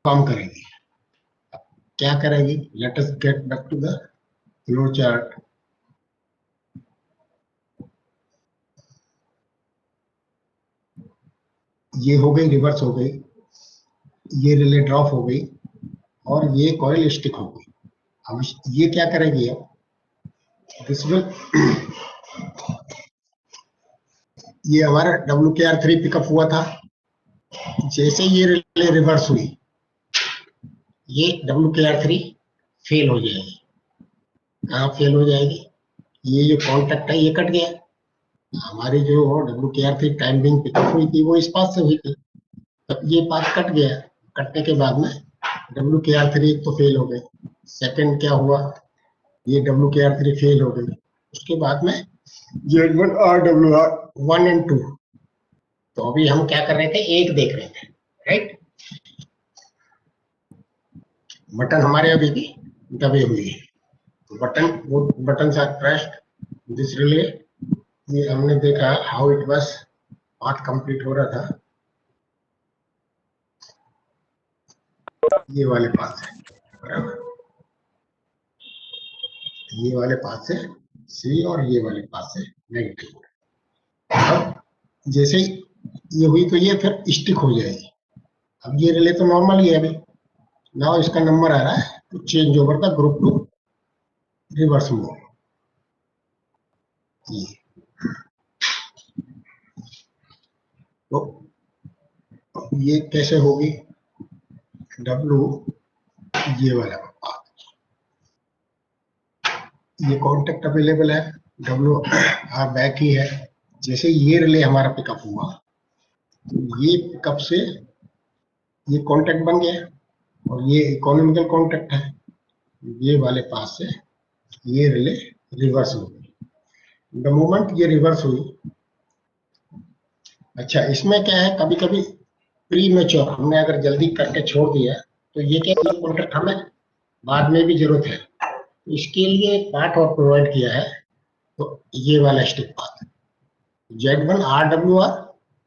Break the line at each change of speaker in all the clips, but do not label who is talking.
काम करेगी। क्या करेगी? Let us get back to the flow chart. ये हो गई, रिवर्स हो गई, ये रिले ड्रॉप हो गई और ये कॉइल स्टिक हो गई। अब ये क्या करेगी? अब दिस विल, ये हमारा WKR3 पिकअप हुआ था। जैसे ये रिले रिवर्स हुई, ये WKR3 फेल हो जाएगी। कहाँ फेल हो जाएगी? ये जो कॉन्टेक्ट है ये कट गया। हमारी जो WKR3 टाइम बिंग पिकअप हुई थी वो इस पाथ से हुई थी, तब ये पाथ कट गया। कटने के बाद में WKR3 एक तो फेल हो गए, सेकंड क्या हुआ, ये WKR3 फेल हो गई। उसके बाद में Z1 RWR 1 और 2। तो अभी हम क्या कर रहे थे? एक देख रहे थे, राइट? बटन हमारे अभी भी दबे हुए हैं, बटन, वो button are pressed this relay. ये हमने देखा how it was, path complete हो रहा था। ये वाले पाथ से, बराबर, ये वाले पाथ से सी और ये वाले पाथ से नेगेटिव। अब जैसे ये हुई तो ये फिर स्टिक हो जाएगी। अब ये रिले तो नॉर्मल ही है अभी। नाउ इसका नंबर आ रहा है to change over the group to reverse mode. तो ये कैसे होगी? W, ये वाला पाथ, ये कॉन्टेक्ट अवेलेबल है, WR बैक ही है। जैसे ये रिले हमारा पिकअप हुआ तो ये पिकअप से ये कॉन्टेक्ट बन गया और ये इकोनॉमिकल कॉन्टेक्ट है। ये वाले पास से ये रिले रिवर्स हो गई। द मोमेंट ये रिवर्स हुई, अच्छा इसमें क्या है, कभी कभी प्री मैच्योर हमने अगर जल्दी करके छोड़ दिया तो ये क्या, ये कॉन्टेक्ट हमें बाद में भी जरूरत है, इसके लिए एक पार्ट और प्रोवाइड किया है। तो ये वाला स्टिक पाथ Z1 RWR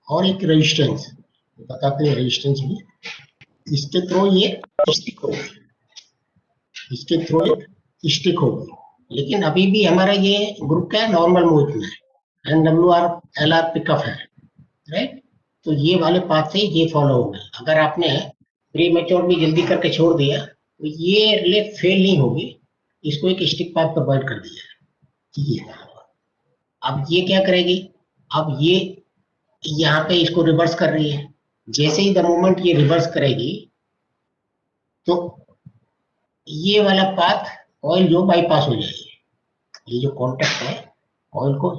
और एक रेजिस्टेंस, बताते हैं रेजिस्टेंस भी, इसके थ्रू ये स्टिक हो गई, इसके थ्रू ये स्टिक हो गई। लेकिन अभी भी हमारा ये ग्रुप क्या है, नॉर्मल मोड में है, NWR LR पिकअप है, राइट? तो ये वाले पाथ से ये फॉलो हो गए। अगर आपने प्री मैच्योर भी जल्दी करके छोड़ दिया तो ये रिले फेल नहीं होगी, इसको एक स्टिक पाथ प्रोवाइड कर दिया। ये अब ये क्या करेगी? अब ये यहाँ पे इसको रिवर्स कर रही है। जैसे ही द मोमेंट ये रिवर्स करेगी तो ये वाला पाथ ऑयल जो बाईपास हो जाएगी। ये जो कॉन्टेक्ट है ऑयल को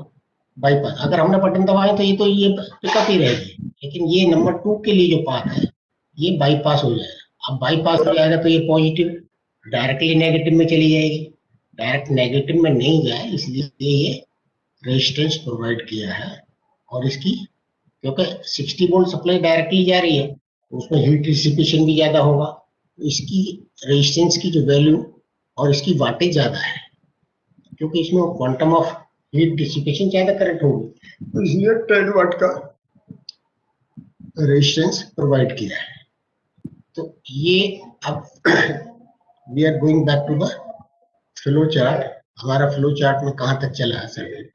बाईपास, अगर हमने बटन दबाया तो ये पिकअप ही रहेगी, लेकिन ये नंबर 2 के लिए जो पाथ है ये बाईपास हो जाएगा। अब बाईपास हो जाएगा तो ये पॉजिटिव डायरेक्टली नेगेटिव में चली जाएगी, डायरेक्ट नेगेटिव में नहीं जाए इसलिए ये रेजिस्टेंस प्रोवाइड किया है। और इसकी, क्योंकि 60 वोल्ट सप्लाई डायरेक्टली जा रही है तो उसमें हीट डिसिपेशन भी ज्यादा होगा, तो इसकी रेजिस्टेंस की जो वैल्यू और इसकी वाटेज ज्यादा है, क्योंकि इसमें क्वांटम ऑफ हीट डिसिपेशन ज्यादा करंट होगी, तो इसलिए 10 वाट का रेजिस्टेंस प्रोवाइड किया है। तो ये अब we are going back to the flow chart. हमारा फ्लो चार्ट में कहां तक चला है सर्किट?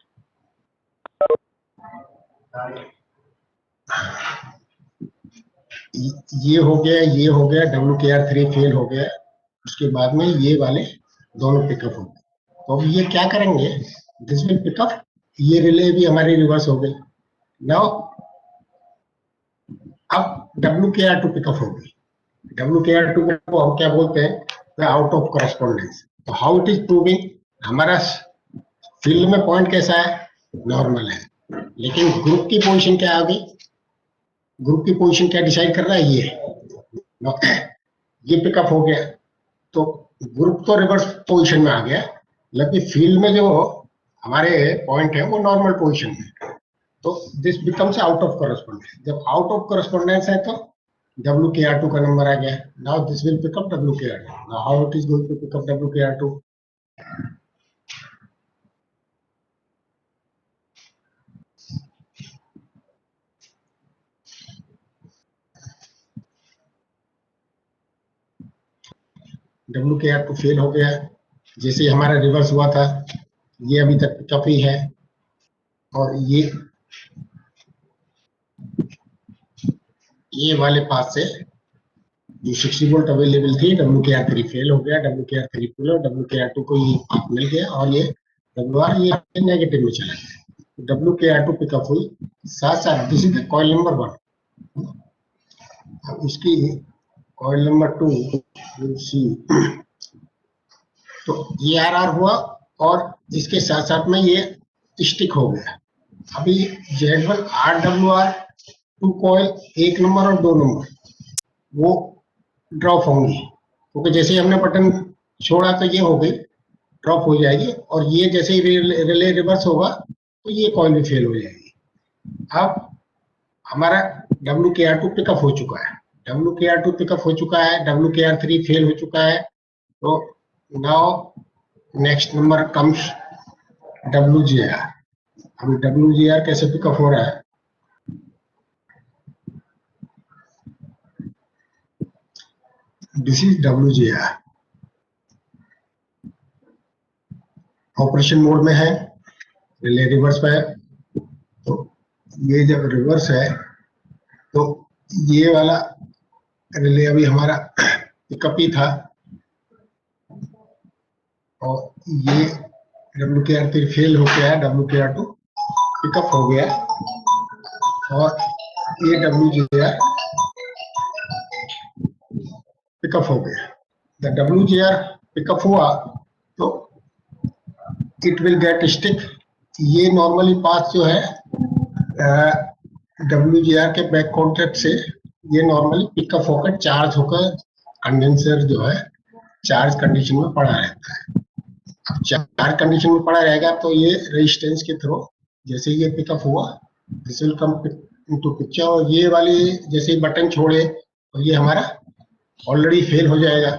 ये हो गया, ये हो गया, WKR3 फेल हो गया, उसके बाद में ये वाले दोनों पिकअप हो गए। तो अब ये क्या करेंगे? दिस विल पिकअप, ये रिले भी हमारी रिवर्स हो गई। नाउ अब WKR2 पिकअप हो गई। WKR2 को हम क्या बोलते हैं? Out of correspondence. तो हाउ इट इज प्रूविंग? हमारा फील्ड में पॉइंट कैसा है? नॉर्मल है, लेकिन ग्रुप की पोजीशन क्या आ गई? ग्रुप की पोजीशन क्या डिसाइड कर रहा है? ये पिकअप हो गया तो ग्रुप तो रिवर्स पोजीशन में आ गया, लेकिन फील्ड में जो हमारे पॉइंट है वो नॉर्मल पोजीशन में। तो this becomes out of correspondence. जब आउट ऑफ करस्पॉन्डेंस है तो WKR2 का नंबर आ गया। Now this will pick up WKR2। Now how it is going to pick up WKR2? WKR2 fail हो गया, जैसे हमारा रिवर्स हुआ था, ये अभी तक पिकअप ही है, और ये वाले पास से जो 60 वोल्ट अवेलेबल थी, WKR3 फेल हो गया, WKR3 फेल और WKR2 को ये पाथ मिल गया, और ये WR ये नेगेटिव में चला गया। WKR2 पिकअप हुई, साथ साथ दिस इज कॉइल नंबर 1। अब इसकी कॉइल नंबर 2 विल सी, तो ये RR हुआ, और इसके साथ साथ में ये स्टिक हो गया। अभी Z1 RWR 2 कॉइल 1 नंबर और 2 नंबर वो ड्रॉप होंगी, क्योंकि जैसे ही हमने बटन छोड़ा तो ये हो गई, ड्रॉप हो जाएगी, और ये जैसे ही रिले रिवर्स होगा तो ये कॉइल भी फेल हो जाएगी। अब हमारा WKR2 पिकअप हो चुका है, WKR2 पिकअप हो चुका है, WKR3 फेल हो चुका है, तो now next number comes WGR। अभी WGR कैसे पिकअप हो रहा है, this is WGR, operation mode में है, रिले रिवर्स पे है, तो ये जब रिवर्स है तो ये वाला रिले अभी हमारा पिकअप ही था, और ये WKR3 फेल हो गया, WKR2 पिकअप हो गया, और ये WGR पिकअप हो गया। द WGR पिकअप हुआ तो इट विल गेट स्टिक। ये नॉर्मली पाथ जो है WGR के बैक कॉन्टैक्ट से ये नॉर्मली पिकअप होकर चार्ज होकर कंडेंसर जो है चार्ज कंडीशन में पड़ा रहता है। अब चार्ज कंडीशन में पड़ा रहेगा तो ये रेजिस्टेंस के थ्रू जैसे ये पिकअप हुआ, this will come into picture, और ये वाली जैसे बटन छोड़े तो ये हमारा ऑलरेडी फेल हो जाएगा।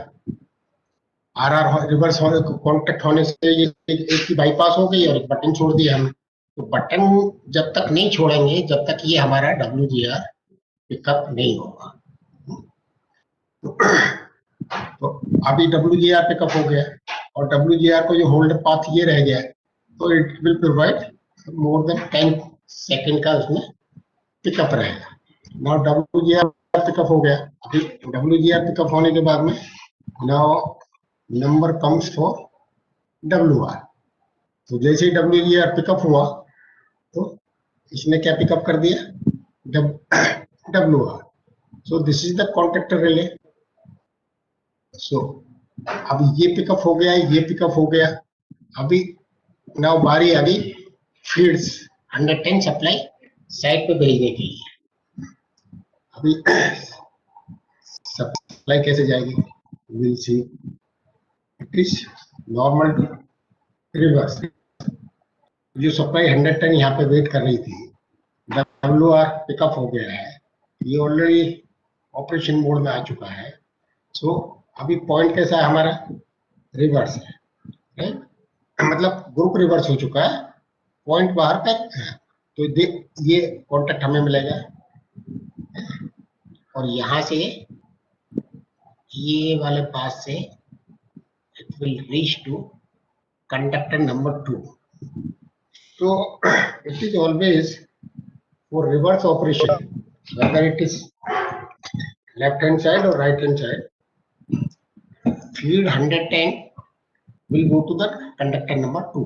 RR रिवर्स होने कॉन्टेक्ट होने से ये एक की बाईपास हो गई और एक बटन छोड़ दिया हमने, तो बटन जब तक नहीं छोड़ेंगे जब तक ये हमारा WGR पिकअप नहीं होगा। तो अभी WGR पिकअप हो गया, और WGR को जो होल्ड पाथ ये रह गया, तो it will provide more than 10 second का उसमें पिकअप रहेगा। नाउ WGR पिकअप हो गया, अभी WGR पिकअप होने के बाद में now number comes for WR। तो जैसे ही WGR पिकअप हुआ तो इसने क्या पिकअप कर दिया, WR। So this is the contactor relay. सो अब ये पिकअप हो गया, ये पिकअप हो गया, अभी नाउ बारी आ गई फीड्स 110 सप्लाई साइड पे भेजने के लिए। अभी सप्लाई कैसे जाएगी, will see, it is normal to reverse. जो सप्लाई 110 यहाँ पे वेट कर रही थी, WR पिकअप हो गया है, ये ऑलरेडी ऑपरेशन मोड में आ चुका है। सो अभी पॉइंट कैसा है हमारा, रिवर्स है, राइट, मतलब ग्रुप रिवर्स हो चुका है, पॉइंट बाहर तक है, तो ये कॉन्टेक्ट हमें मिलेगा, और यहां से ये वाले पास से it will reach to conductor number 2। तो it is always for reverse operation, whether it is left hand side or right hand side, feed 110 will go to the conductor number 2।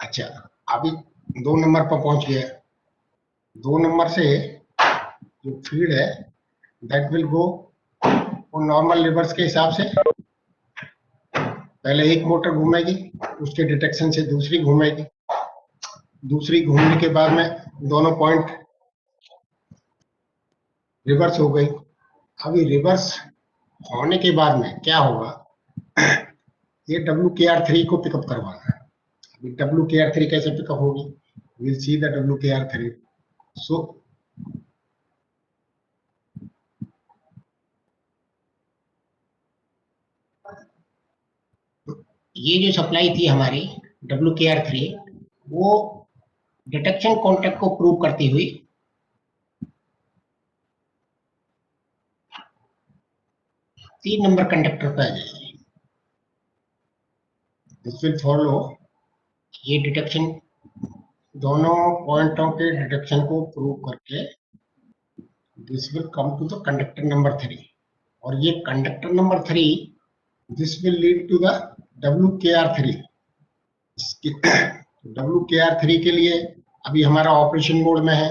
अच्छा, अभी 2 नंबर पर पहुंच गया, 2 नंबर से जो feed है that will go normal reverse के हिसाब से, पहले एक मोटर घूमेगी, उसके डिटेक्शन से दूसरी घूमेगी, दूसरी घूमने के बाद में दोनों पॉइंट रिवर्स हो गई। अभी रिवर्स होने के बाद में क्या होगा, ये WKR3 को पिकअप करवाना है। अभी WKR3 कैसे पिकअप होगी, विल सी द WKR3। सो ये जो सप्लाई थी हमारी WKR3, वो डिटेक्शन कॉन्टेक्ट को प्रूव करती हुई 3 नंबर कंडक्टर पे आ जाएगी। दिस विल फॉलो, ये डिटेक्शन, दोनों पॉइंटों के डिटेक्शन को प्रूव करके this will come to the conductor number 3, और ये conductor number 3 this will lead to the WKR3। WKR3 के लिए अभी हमारा ऑपरेशन मोड में है,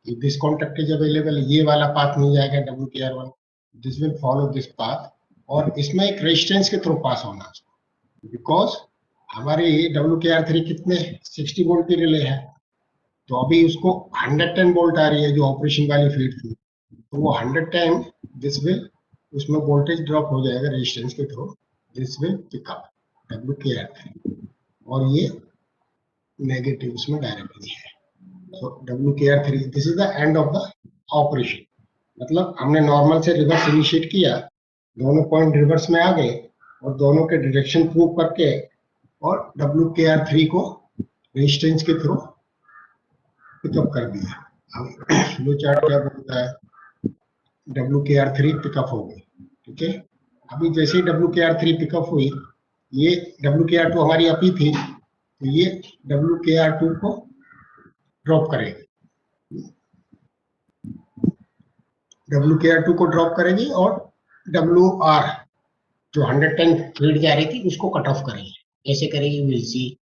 दिस कॉन्टेक्ट इज अवेलेबल, ये वाला पाथ मिल जाएगा WKR1, this will follow this path, और इसमें एक रेजिस्टेंस के थ्रू पास होना चाहिए, बिकॉज हमारे WKR3 कितने 60 वोल्ट की रिले है, तो अभी उसको 110 वोल्ट आ रही है जो ऑपरेशन वाली फीड थी, तो वो 110 दिस विल, उसमें वोल्टेज ड्रॉप हो जाएगा रेजिस्टेंस के थ्रू, this will pick up WKR3, और ये नेगेटिव उसमें डायरेक्टली है। So WKR3 this is the end of the operation. मतलब हमने नॉर्मल से रिवर्स इनिशिएट किया, दोनों पॉइंट रिवर्स में आ गए और दोनों के डायरेक्शन प्रूव करके और WKR3 को रेजिस्टेंस के थ्रू पिकअप कर दिया। अब फ्लो चार्ट क्या बोलता है, WKR3 पिकअप हो गई, ठीक है। अभी जैसे ही WKR3 पिकअप हुई, ये WKR2 हमारी अपी थी, तो ये WKR2 को ड्रॉप करेगी, WKR2 को ड्रॉप करेगी और WR जो 110 फीड जा रही थी उसको कट ऑफ करेगी। कैसे करेगी विल सी।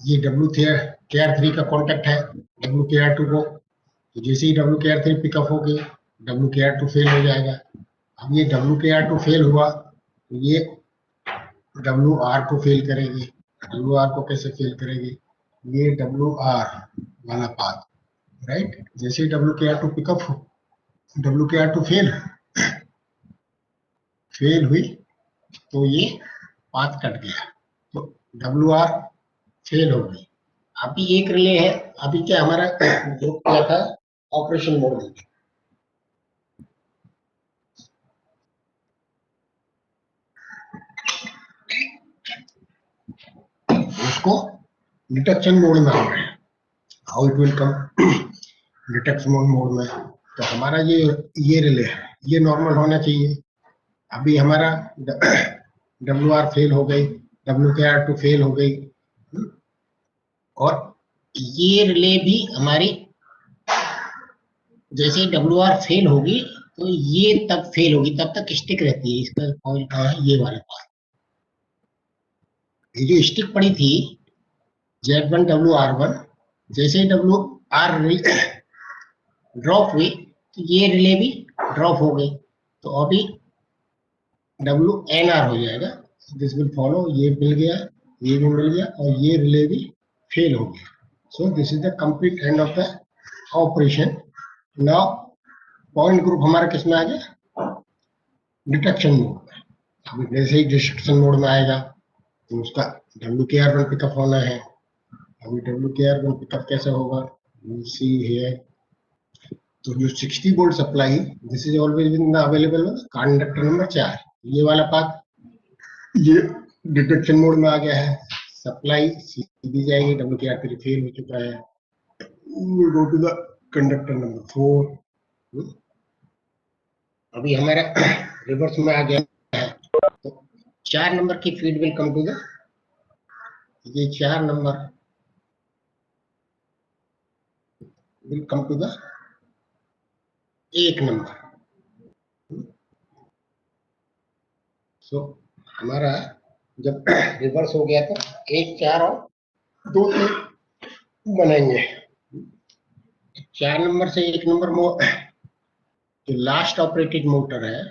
ये WKR3 का कॉन्टेक्ट है WKR2 को, तो जैसे ही WKR3 पिकअप होगी WKR2 फेल हो जाएगा। अब ये WKR2 फेल हुआ तो ये WR को फेल करेगी। WR को कैसे फेल करेगी, ये WR वाला पाथ, राइट। जैसे ही WKR2 पिकअप हो, WKR2 फेल हुई तो ये पाथ कट गया, तो WR फेल हो गई। अभी एक रिले है, अभी क्या हमारा जो क्या था ऑपरेशन मोड में, उसको डिटेक्शन मोड में आ रहे हैं। How it will come detection mode में, तो हमारा ये रिले है, ये नॉर्मल होना चाहिए। अभी हमारा WR फेल हो गई, WKR2 फेल हो गई, और ये रिले भी हमारी जैसे WR फेल होगी तो ये तब फेल होगी, तब तक स्टिक रहती है। इसका कॉइल कहाँ है, ये वाला पार्ट, ये जो स्टिक पड़ी थी Z1 WR1, जैसे ही WR ड्रॉप हुई तो ये रिले भी ड्रॉप हो गई, तो अभी WNR हो जाएगा, दिस विल फॉलो, ये मिल गया, ये भी मिल गया, और ये रिले भी फेल हो गया। सो this is the complete and of the operation. Now point group हमारा किस में आ गया, डिटेक्शन मोड में। अभी जैसे ही डिटेक्शन मोड में आएगा तो उसका WKR1 पिकअप होना है। अभी WKR1 पिकअप कैसे होगा, सी है, तो जो 60 volt supply this is always in the available conductor number 4, ये वाला पाथ ये डिटेक्शन मोड में आ गया है, सप्लाई सीधी जाएगी, WKR3 फेल हो चुका है, we go to the conductor number 4। अभी हमारा रिवर्स में आ गया है, तो 4 नंबर की feed will come to the, ये 4 number will come to the 1 number. So हमारा जब रिवर्स हो गया तो 1 4 और 2 3 बनाएंगे। 4 नंबर से 1 नंबर जो लास्ट ऑपरेटेड मोटर है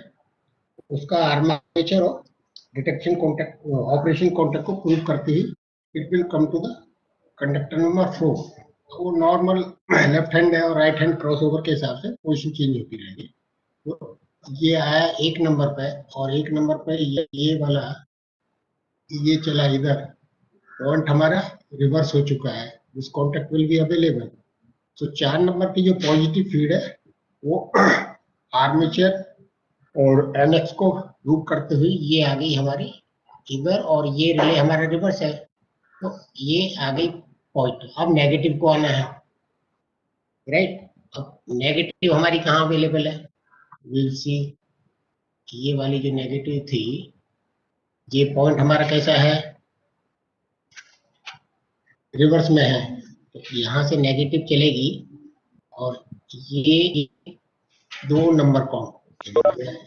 उसका आर्मेचर और डिटेक्शन कॉन्टैक्ट ऑपरेशन कॉन्टैक्ट को प्रूव करते ही it will come to the conductor number 4। वो नॉर्मल लेफ्ट हैंड है और राइट हैंड क्रॉसओवर के हिसाब से पोजीशन चेंज होती रहेगी। तो ये आया 1 नंबर पे, और 1 नंबर पे ये वाला ये चला इधर, पॉइंट हमारा रिवर्स हो चुका है, this contact will be available. तो 4 नंबर की जो पॉजिटिव फीड है वो आर्मेचर और एनएक्स को लूप करते हुए ये आ गई हमारी इधर, और ये रिले हमारा रिवर्स है, तो ये आ गई पॉजिटिव। अब नेगेटिव को आना है, राइट। अब नेगेटिव हमारी कहाँ अवेलेबल है, विल सी। ये वाली जो नेगेटिव थी, ये पॉइंट हमारा कैसा है, रिवर्स में है, तो यहाँ से नेगेटिव चलेगी और ये 2 नंबर काउंट,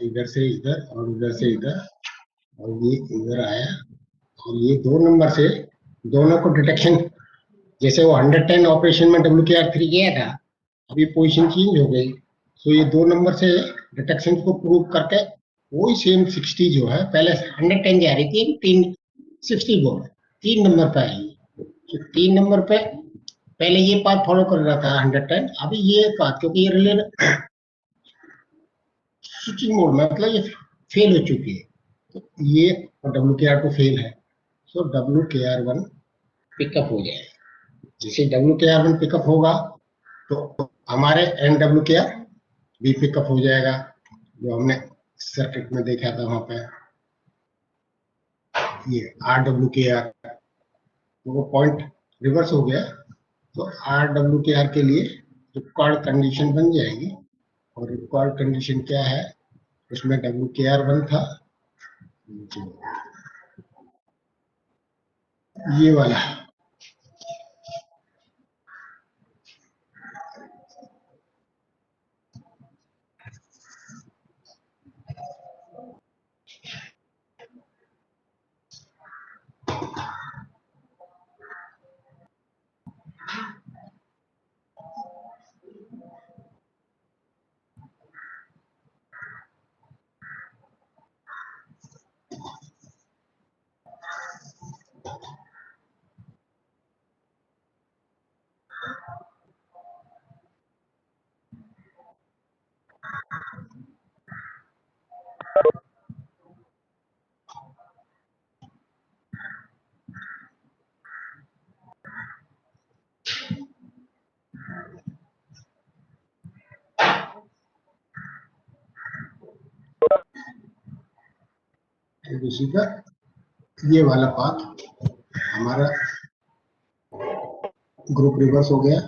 इधर से इधर और इधर से इधर, और ये इधर आया, और ये 2 नंबर से दोनों को डिटेक्शन, जैसे वो 110 ऑपरेशन में WKR3 गया था, अभी पोजीशन चेंज हो गई, तो ये 2 नंबर से डिटेक्शन को प्रूव करके वही सेम 60 जो है, पहले 110 जा रही थी, 60 बोल 3 नंबर पे आई, तो 3 नंबर पे पहले ये पाथ फॉलो कर रहा था 110, अभी ये पाथ, क्योंकि ये रिले स्विचिंग मोड में, मतलब ये फेल हो चुकी है, तो ये WKR2 फेल है, सो WKR1 पिकअप हो जाए। जैसे WKR1 पिकअप होगा तो हमारे NWKR भी पिकअप हो जाएगा, जो हमने सर्किट में देखा था वहां पे, ये RWKR, तो वो पॉइंट रिवर्स हो गया, तो RWKR के लिए रिक्वायर्ड कंडीशन बन जाएगी, और रिक्वायर्ड कंडीशन क्या है, उसमें WKR1 था, ये वाला, इसी का ये वाला पाथ हमारा ग्रुप रिवर्स हो गया,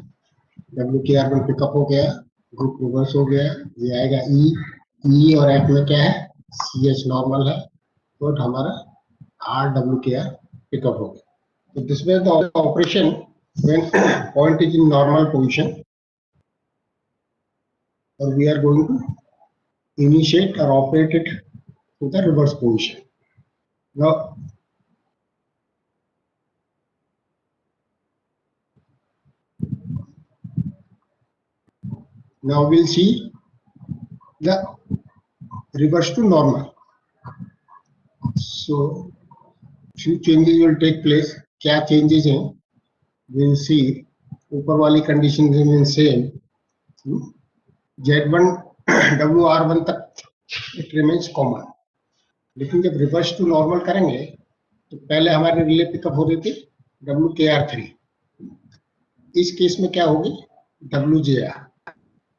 WKR1 पिकअप हो गया, ग्रुप रिवर्स हो गया, ये आएगा ई और एफ में क्या है, CH नॉर्मल है, तो हमारा RWKR पिकअप हो गया। So this way the operation when point is in normal position, or we are going to initiate or operate it to the reverse position. Now we'll see the reverse to normal. So few changes will take place. क्या changes हैं? We'll see. ऊपर वाली condition remain same. Z1 WR1 तक it remains common. लेकिन जब reverse to normal करेंगे तो पहले हमारे रिले पिकअप हो रही थी WKR3, इस केस में क्या होगी, WJR।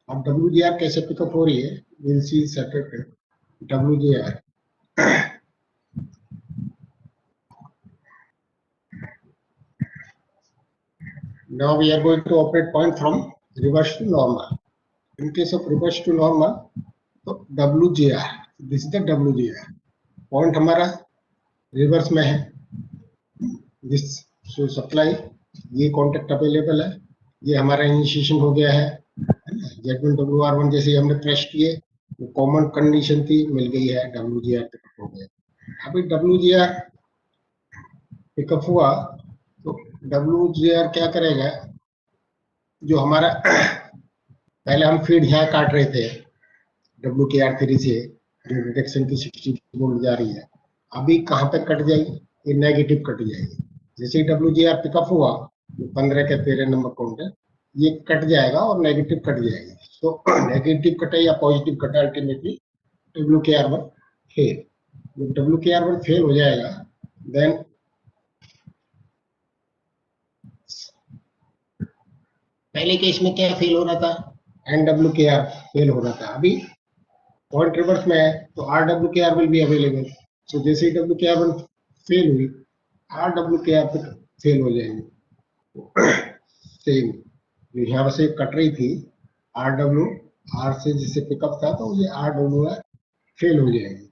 अब WJR कैसे पिकअप हो रही है, will see circuit WJR। Now we are going to operate point from reverse to normal. In case of reverse to normal, तो WJR, this is the WJR point हमारा रिवर्स में है, this so supply, ये contact available है, ये हमारा initiation हो गया है, Z1 WR1 जैसे हमने प्रेस किए, वो कॉमन कंडीशन थी, मिल गई है, WJR पिकअप हो गया। अभी WJR पिकअप हुआ तो WJR क्या करेगा, जो हमारा पहले हम फीड यहाँ काट रहे थे WKR3 से, जो डिटेक्शन की 60 वोल्ट जा रही है, अभी कहाँ पे कट जाएगी, ये नेगेटिव कट जाएगी। जैसे ही WJR पिकअप हुआ, 15 के 13 नंबर काउंट है, ये कट जाएगा और नेगेटिव कट जाएगी, तो नेगेटिव कटे या पॉजिटिव कटे, अल्टीमेटली WKR1 फेल। जब WKR1 फेल हो जाएगा, देन पहले केस में क्या फेल हो रहा था, NWKR फेल हो रहा था, अभी पॉइंट रिवर्स में है तो R W K are will be available. सो जैसे ही W K are one fail हुई, R W K are fail हो जाएंगे। सेम जो यहाँ से कट रही थी आर डब्ल्यू, आर से जिससे पिकअप था तो ये आर डब्ल्यू आर फेल हो जाएगी।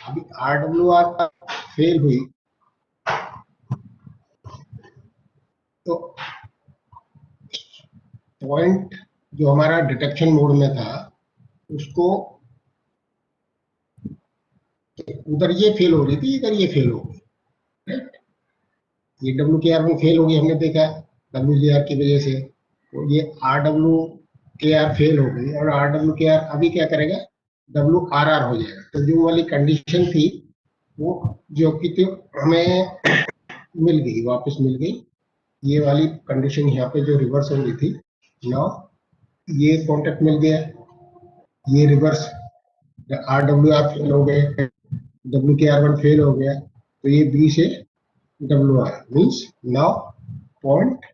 अभी आर डब्ल्यू आर फेल हुई तो पॉइंट जो हमारा डिटेक्शन मोड में था उसको, उधर ये फेल हो रही थी, इधर ये फेल हो गई, राइट। ये डब्ल्यू के आर में फेल हो गई, हमने देखा डब्ल्यू जे आर की वजह से, तो ये R W K are fail हो गई और आर डब्ल्यू के आर अभी क्या करेगा, डब्ल्यू आर आर हो जाएगा। तो जो वाली कंडीशन थी वो जो कि थी हमें मिल गई, वापस मिल गई। ये वाली कंडीशन यहाँ पे जो रिवर्स हो गई थी, नाउ ये कॉन्टेक्ट मिल गया, ये rivers R W R fail हो गए, W K are one fail हो गया, तो ये बी से W R means now point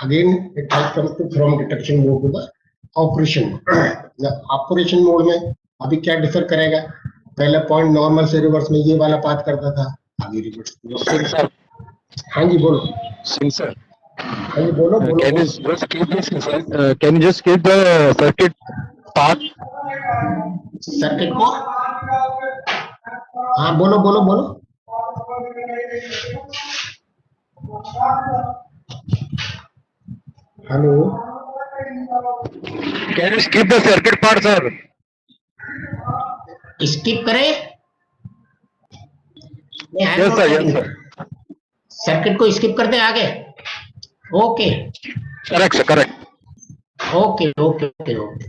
again it has come to from detection mode to the operation. Operation mode में अभी क्या डिफर करेगा, पहले पॉइंट नॉर्मल से रिवर्स में ये वाला पाथ करता था, अभी रिवर्स। हाँ जी बोलो।
Singh sir,
हाँ जी बोलो बोलो
can you
बोलो।
just keep this, sir? Can you just keep the circuit path?
Circuit को, हाँ बोलो बोलो बोलो। Hello,
Can you skip the circuit part, sir?
Skip करें?
Yes, sir. Yes, sir.
Circuit को स्किप करते हैं आगे। Okay
Correct, sir. Correct.
Okay okay okay okay.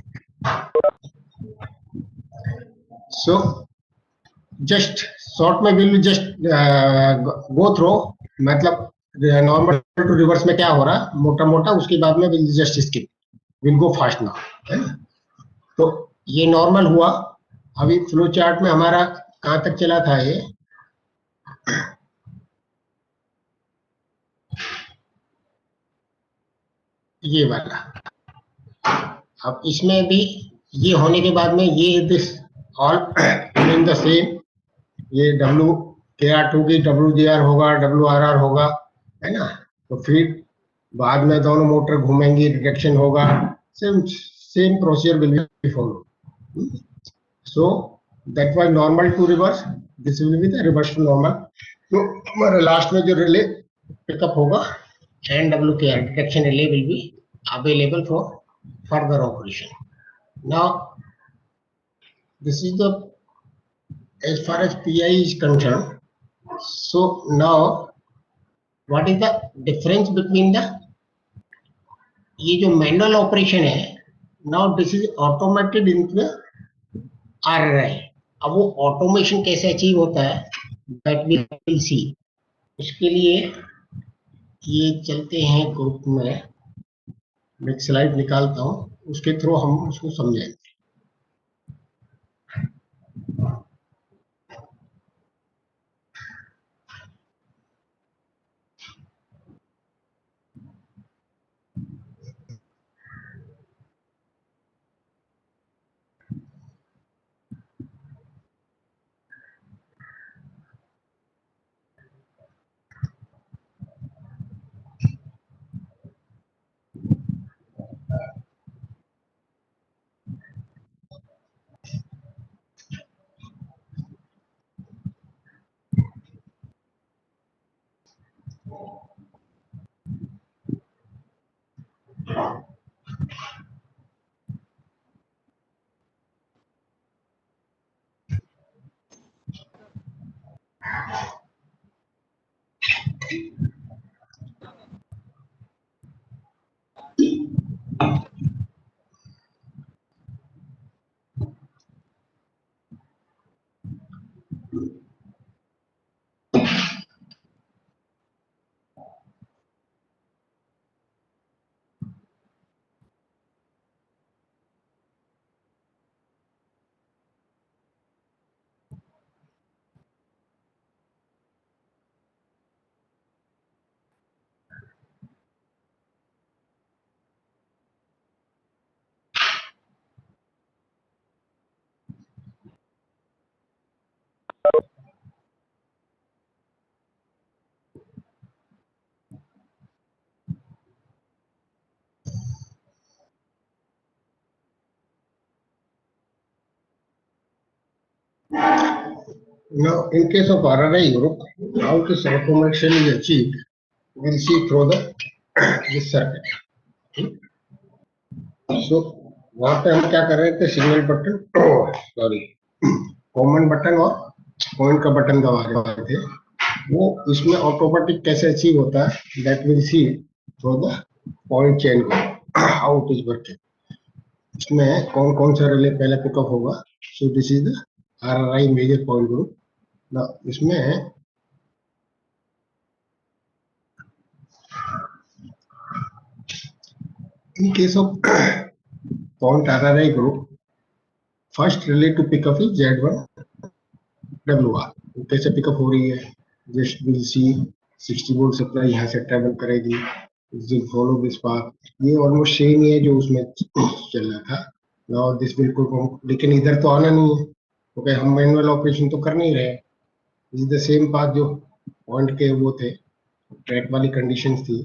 So just short में विल जस्ट गो थ्रो, मतलब नॉर्मल टू रिवर्स में क्या हो रहा मोटा मोटा, उसके बाद में will just skip, will go fast now. तो ये नॉर्मल हुआ। अभी फ्लो चार्ट में हमारा कहाँ तक चला था ये वाला। अब इसमें भी ये होने के बाद में ये this all in the same, ये डब्ल्यू के आर टू की डब्ल्यू जे आर होगा, डब्ल्यू आर आर होगा, है ना। तो फिर बाद में दोनों मोटर घूमेंगी, डिटेक्शन होगा, same same procedure will be follow. So that was normal to reverse, this will be the reverse to normal. तो हमारे लास्ट में जो रिले पिकअप होगा and W K R detection relay will be available for further operation. Now this is the as far as PI is concerned. So now what is the difference between the, ये जो manual operation है, now this is automated into RRI। अब वो automation कैसे achieve होता है that we will see. उसके लिए ये चलते हैं ग्रुप में, मैं एक स्लाइड निकालता हूँ, उसके थ्रू हम उसको समझेंगे। Now, in case of RRI group, how this automation is achieved, we'll see through the this circuit. So, वहाँ पे हम क्या कर रहे थे, signal button, sorry, common button और पॉइंट का बटन दबा रहे थे. वो इसमें ऑटोमेटिक कैसे अचीव होता है, that will see through the point chain को, हाउ इट इज वर्किंग. इसमें कौन कौन सा रिले पहले पिकअप होगा. So this is the RRI major point group. इसमें in case of point RRI group, first relay to pick up is Z1 WR. कैसे pickup हो रही है, just will see 60 volt supply यहाँ से ट्रेवल करेगी, विल फॉलो दिस पाथ. ये almost same ही है जो उसमें चल रहा था. नाउ दिस विल को, लेकिन इधर तो आना नहीं है, क्योंकि हम मैनुअल ऑपरेशन तो कर नहीं रहे. This is the same path जो पॉइंट के वो थे, ट्रैक वाली कंडीशंस थी.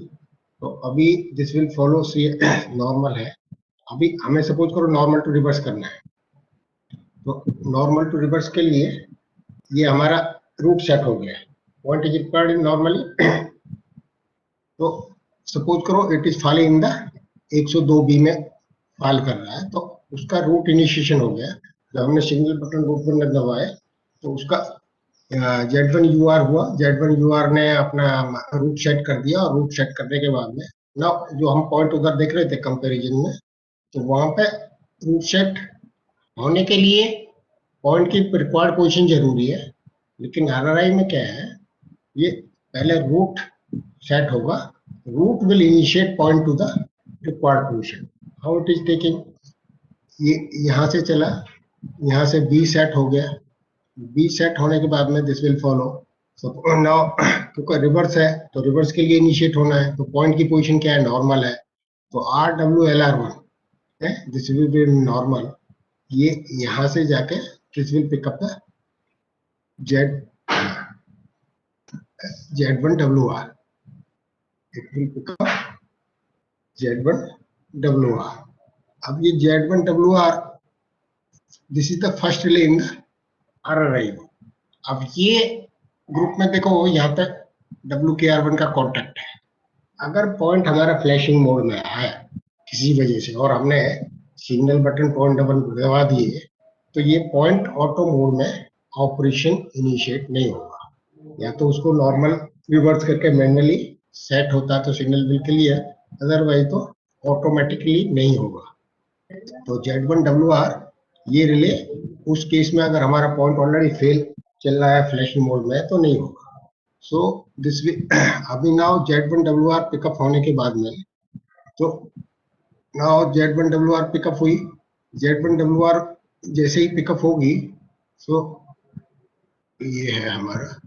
तो अभी this will follow see normal है. अभी हमें सपोज करो नॉर्मल टू रिवर्स करना है, तो नॉर्मल टू रिवर्स के लिए ये हमारा रूट सेट हो गया. Point is required in normally. तो सपोज करो it is falling in the 102B में फॉल कर रहा है, तो उसका रूट इनिशिएशन हो गया. जब हमने सिंगल बटन रूट पर दबाए तो उसका Z1 UR हुआ. Z1 UR ने अपना रूट सेट कर दिया, और रूट सेट करने के बाद में ना जो हम पॉइंट उधर देख रहे थे कंपैरिजन में, तो वहां पे रूट सेट होने के लिए पॉइंट की रिक्वायर्ड पोजीशन जरूरी है. लेकिन RRI में क्या है, ये पहले रूट सेट होगा, route will initiate point to the required position. How it is taking, ये यहाँ से चला, यहाँ से B सेट हो गया. B सेट होने के बाद में this will follow. So now क्योंकि रिवर्स है, तो रिवर्स के लिए इनिशिएट होना है, तो पॉइंट की पोजीशन क्या है, नॉर्मल है. तो RWLR1 है, दिस विल बी नॉर्मल. ये यहाँ से जाके this will pick up the Z1 WR. It will pick up Z1 WR. अब ये Z1 WR, this is the first relay in the RRI. अब ये ग्रुप में देखो, यहाँ पे WKR1 का कॉन्टेक्ट है. अगर पॉइंट हमारा फ्लैशिंग मोड में आया किसी वजह से, और हमने सिग्नल बटन पॉइंट दबा दिए, तो ये पॉइंट ऑटो मोड में ऑपरेशन इनिशिएट नहीं होगा. या तो उसको नॉर्मल रिवर्स करके मैनुअली सेट होता तो सिग्नल बिल क्लियर, अदरवाइज तो ऑटोमेटिकली नहीं होगा. तो Z1 WR ये रिले उस केस में अगर हमारा पॉइंट ऑलरेडी फेल चल रहा है फ्लैशिंग मोड में, तो नहीं होगा. सो दिस अभी नाउ Z1 WR पिकअप होने के बाद में, तो नाउ Z1 WR पिकअप हुई. Z1 WR जैसे ही पिकअप होगी, सो ये है हमारा,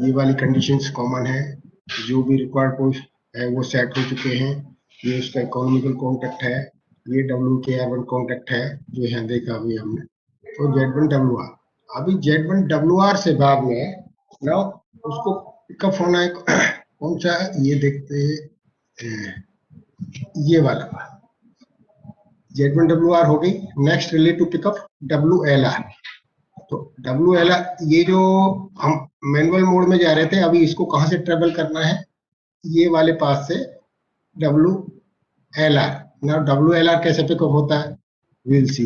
ये वाली कंडीशंस कॉमन है. जो भी रिक्वायर्ड है वो सेट हो चुके हैं. ये उसका इकोनॉमिकल कॉन्टेक्ट है, ये WKR1 कॉन्टेक्ट है जो यहाँ देखा अभी हमने. तो Z1 WR, अभी Z1 WR से बाद में ना उसको पिकअप होना है कौन सा, ये देखते हैं, ये वाला Z1 WR हो गई. Next relay to pickup WLR. तो WLR, ये जो हम मैनुअल मोड में जा रहे थे, अभी इसको कहां से ट्रेवल करना है, ये वाले पास से WLR. ना WLR कैसे पिकअप होता है, विल सी.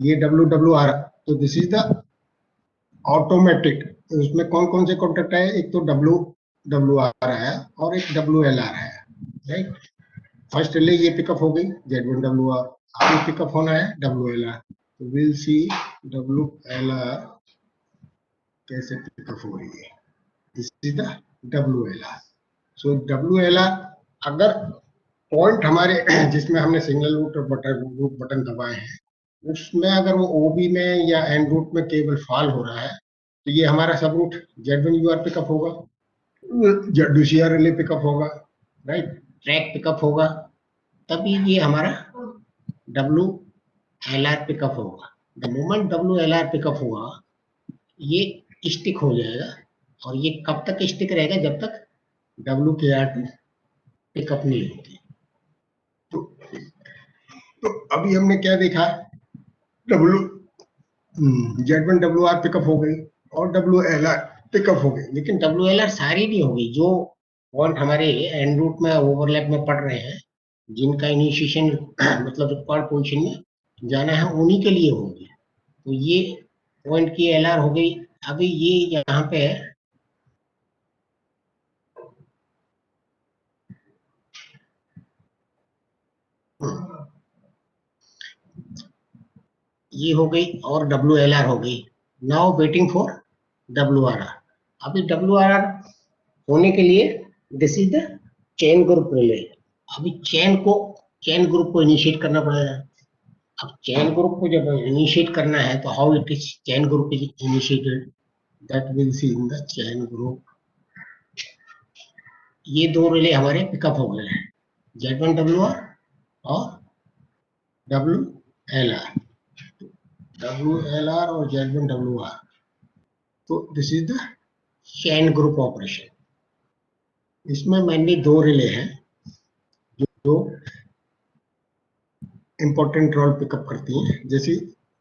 ये WWR, तो दिस इज द ऑटोमेटिक. उसमें कौन कौन से कॉन्टेक्ट है, एक तो WWR है और एक WLR है, राइट. फर्स्ट रिले ये पिकअप हो गई Z1 WR. अभी पिकअप होना है WLR. तो विल सी WLR कैसे पिकअप हो रही है. This is the WLR. So WLR, अगर पॉइंट हमारे जिसमें हमने सिग्नल रूट बटन दबाए हैं, उसमें अगर वो OB में या एंड रूट में केवल फॉल हो रहा है, तो ये हमारा सब रूट Z1 UR पिकअप होगा, ZCR रिले पिकअप होगा, राइट. ट्रैक पिकअप होगा, तभी ये हमारा WLR पिकअप होगा. द मोमेंट WLR पिकअप हुआ, ये स्टिक हो जाएगा. और ये कब तक स्टिक रहेगा, जब तक WKR2 पिकअप नहीं होगी. तो अभी हमने क्या देखा, Z1WR पिकअप हो गई और WLR पिकअप हो गई, लेकिन WLR सारी नहीं होगी। जो पॉइंट हमारे एंड रूट में ओवरलैप में पड़ रहे हैं, जिनका इनिशिएशन मतलब रिक्वायर्ड पोजीशन में जाना है, उन्हीं के लिए होगी। तो ये पॉइंट की LR हो गई। अभी ये यहाँ पे है, ये हो गई और WLR हो गई। Now waiting for WRR। अभी WRR होने के लिए this is the chain group relay. अभी चेन ग्रुप को इनिशिएट करना पड़ेगा। अब चेन ग्रुप को जब इनिशिएट करना है तो how it is chain group is initiated, that will C in the chain group. ये दो रिले हमारे पिकअप हो गए हैं, Z1WR और WLR। WLR और Z1WR, तो this is the chain group operation. इसमें मेनली दो रिले हैं जो इंपॉर्टेंट रोल पिकअप करती हैं, जैसे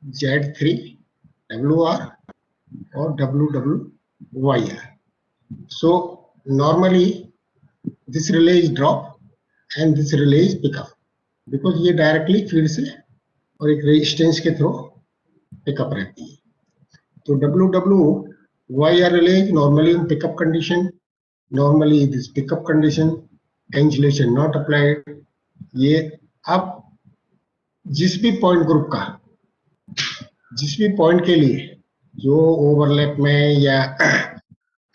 Z3WR और WWYR। So normally this relay is drop and this relay is pickup, because ये डायरेक्टली फीड से और एक रेजिस्टेंस के थ्रू पिकअप रहती है। तो WWYR relay normally in pickup condition, normally this pickup condition, cancellation not applied। ये अब जिस भी पॉइंट ग्रुप का, जिस भी पॉइंट के लिए जो ओवरलैप में या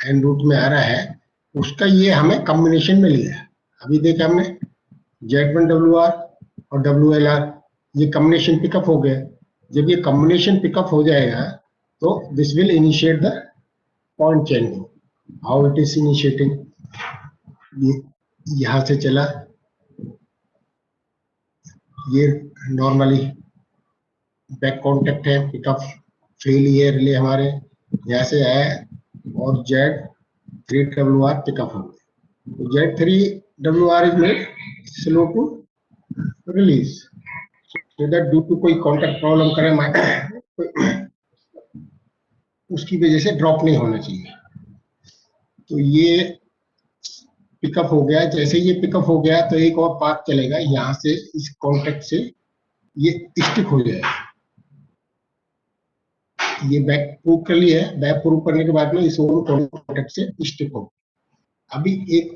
एंड रूट में आ रहा है, उसका ये हमें कॉम्बिनेशन में लिया है। अभी देखा हमने Z1WR और WLR, ये कॉम्बिनेशन पिकअप हो गया। जब ये कॉम्बिनेशन पिकअप हो जाएगा तो this will initiate the point chain group. How it is initiating, ये यहां से चला, ये नॉर्मली बैक कॉन्टेक्ट है, पिकअप फेल ये रिले हमारे यहाँ से आया और Z3WR पिकअप हो गया। तो Z3WR is made slow to release, so that due to कोई कॉन्टेक्ट प्रॉब्लम करे उसकी वजह से ड्रॉप नहीं होना चाहिए। तो ये पिकअप हो गया। जैसे ये पिकअप हो गया तो एक और पाथ चलेगा यहाँ से, इस कॉन्टेक्ट से ये स्टिक हो जाएगा। ये बैक प्रूफ कर लिया है, बैक प्रूफ करने के बाद में इस कॉन्टेक्ट से स्टिक हो। अभी एक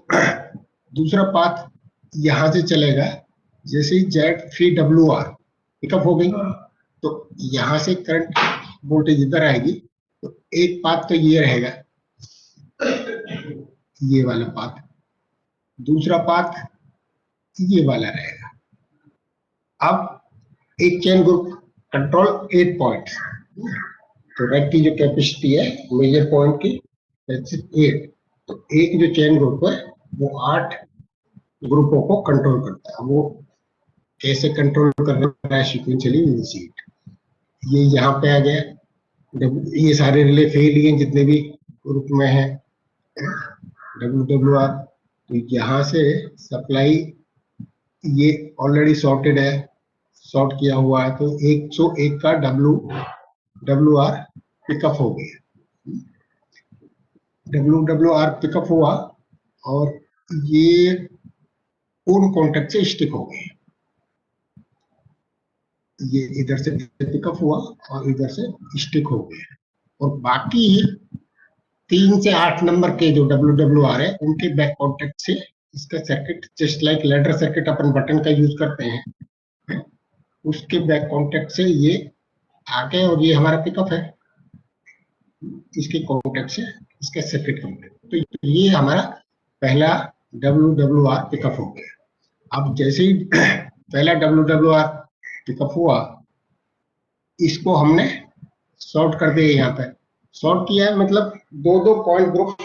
दूसरा पाथ यहाँ से चलेगा, जैसे Z3WR पिकअप हो गई तो यहाँ से करंट वोल्टेज इधर आएगी। तो एक पाथ तो ये रहेगा, ये वाला पाथ, दूसरा पाथ ये वाला रहेगा। अब एक चेन ग्रुप कंट्रोल 8 पॉइंट, तो रेड की जो कैपेसिटी है मेजर पॉइंट की 8, तो एक जो चेन ग्रुप है वो 8 ग्रुपों को कंट्रोल करता है। वो कैसे कंट्रोल कर रहा है सीक्वेंशियली विल सी इट। ये यहाँ पे आ गया, ये सारे रिले फेल ही हैं जितने भी ग्रुप में है WWR। तो यहाँ से सप्लाई ये ऑलरेडी सॉर्टेड है, सॉर्ट किया हुआ है, तो 101 का WWR पिकअप हो गया। WWR पिकअप हुआ और ये उन कॉन्टेक्ट से स्टिक हो गए। ये इधर से पिकअप हुआ और इधर से स्टिक हो गए, और बाकी 3 से 8 नंबर के जो WWR है उनके बैक कॉन्टेक्ट से इसका circuit, just like ladder circuit अपन बटन का यूज करते हैं, उसके बैक कॉन्टेक्ट से ये आगे, और ये हमारा पिकअप है, इसके कॉन्टेक्ट से इसका सर्किट कॉन्टेक्ट। तो ये हमारा पहला WWR पिकअप हो गया। अब जैसे ही पहला WWR पिकअप हुआ, इसको हमने सॉर्ट कर दिया। यहाँ पे सॉर्ट किया है, मतलब दो पॉइंट ग्रुप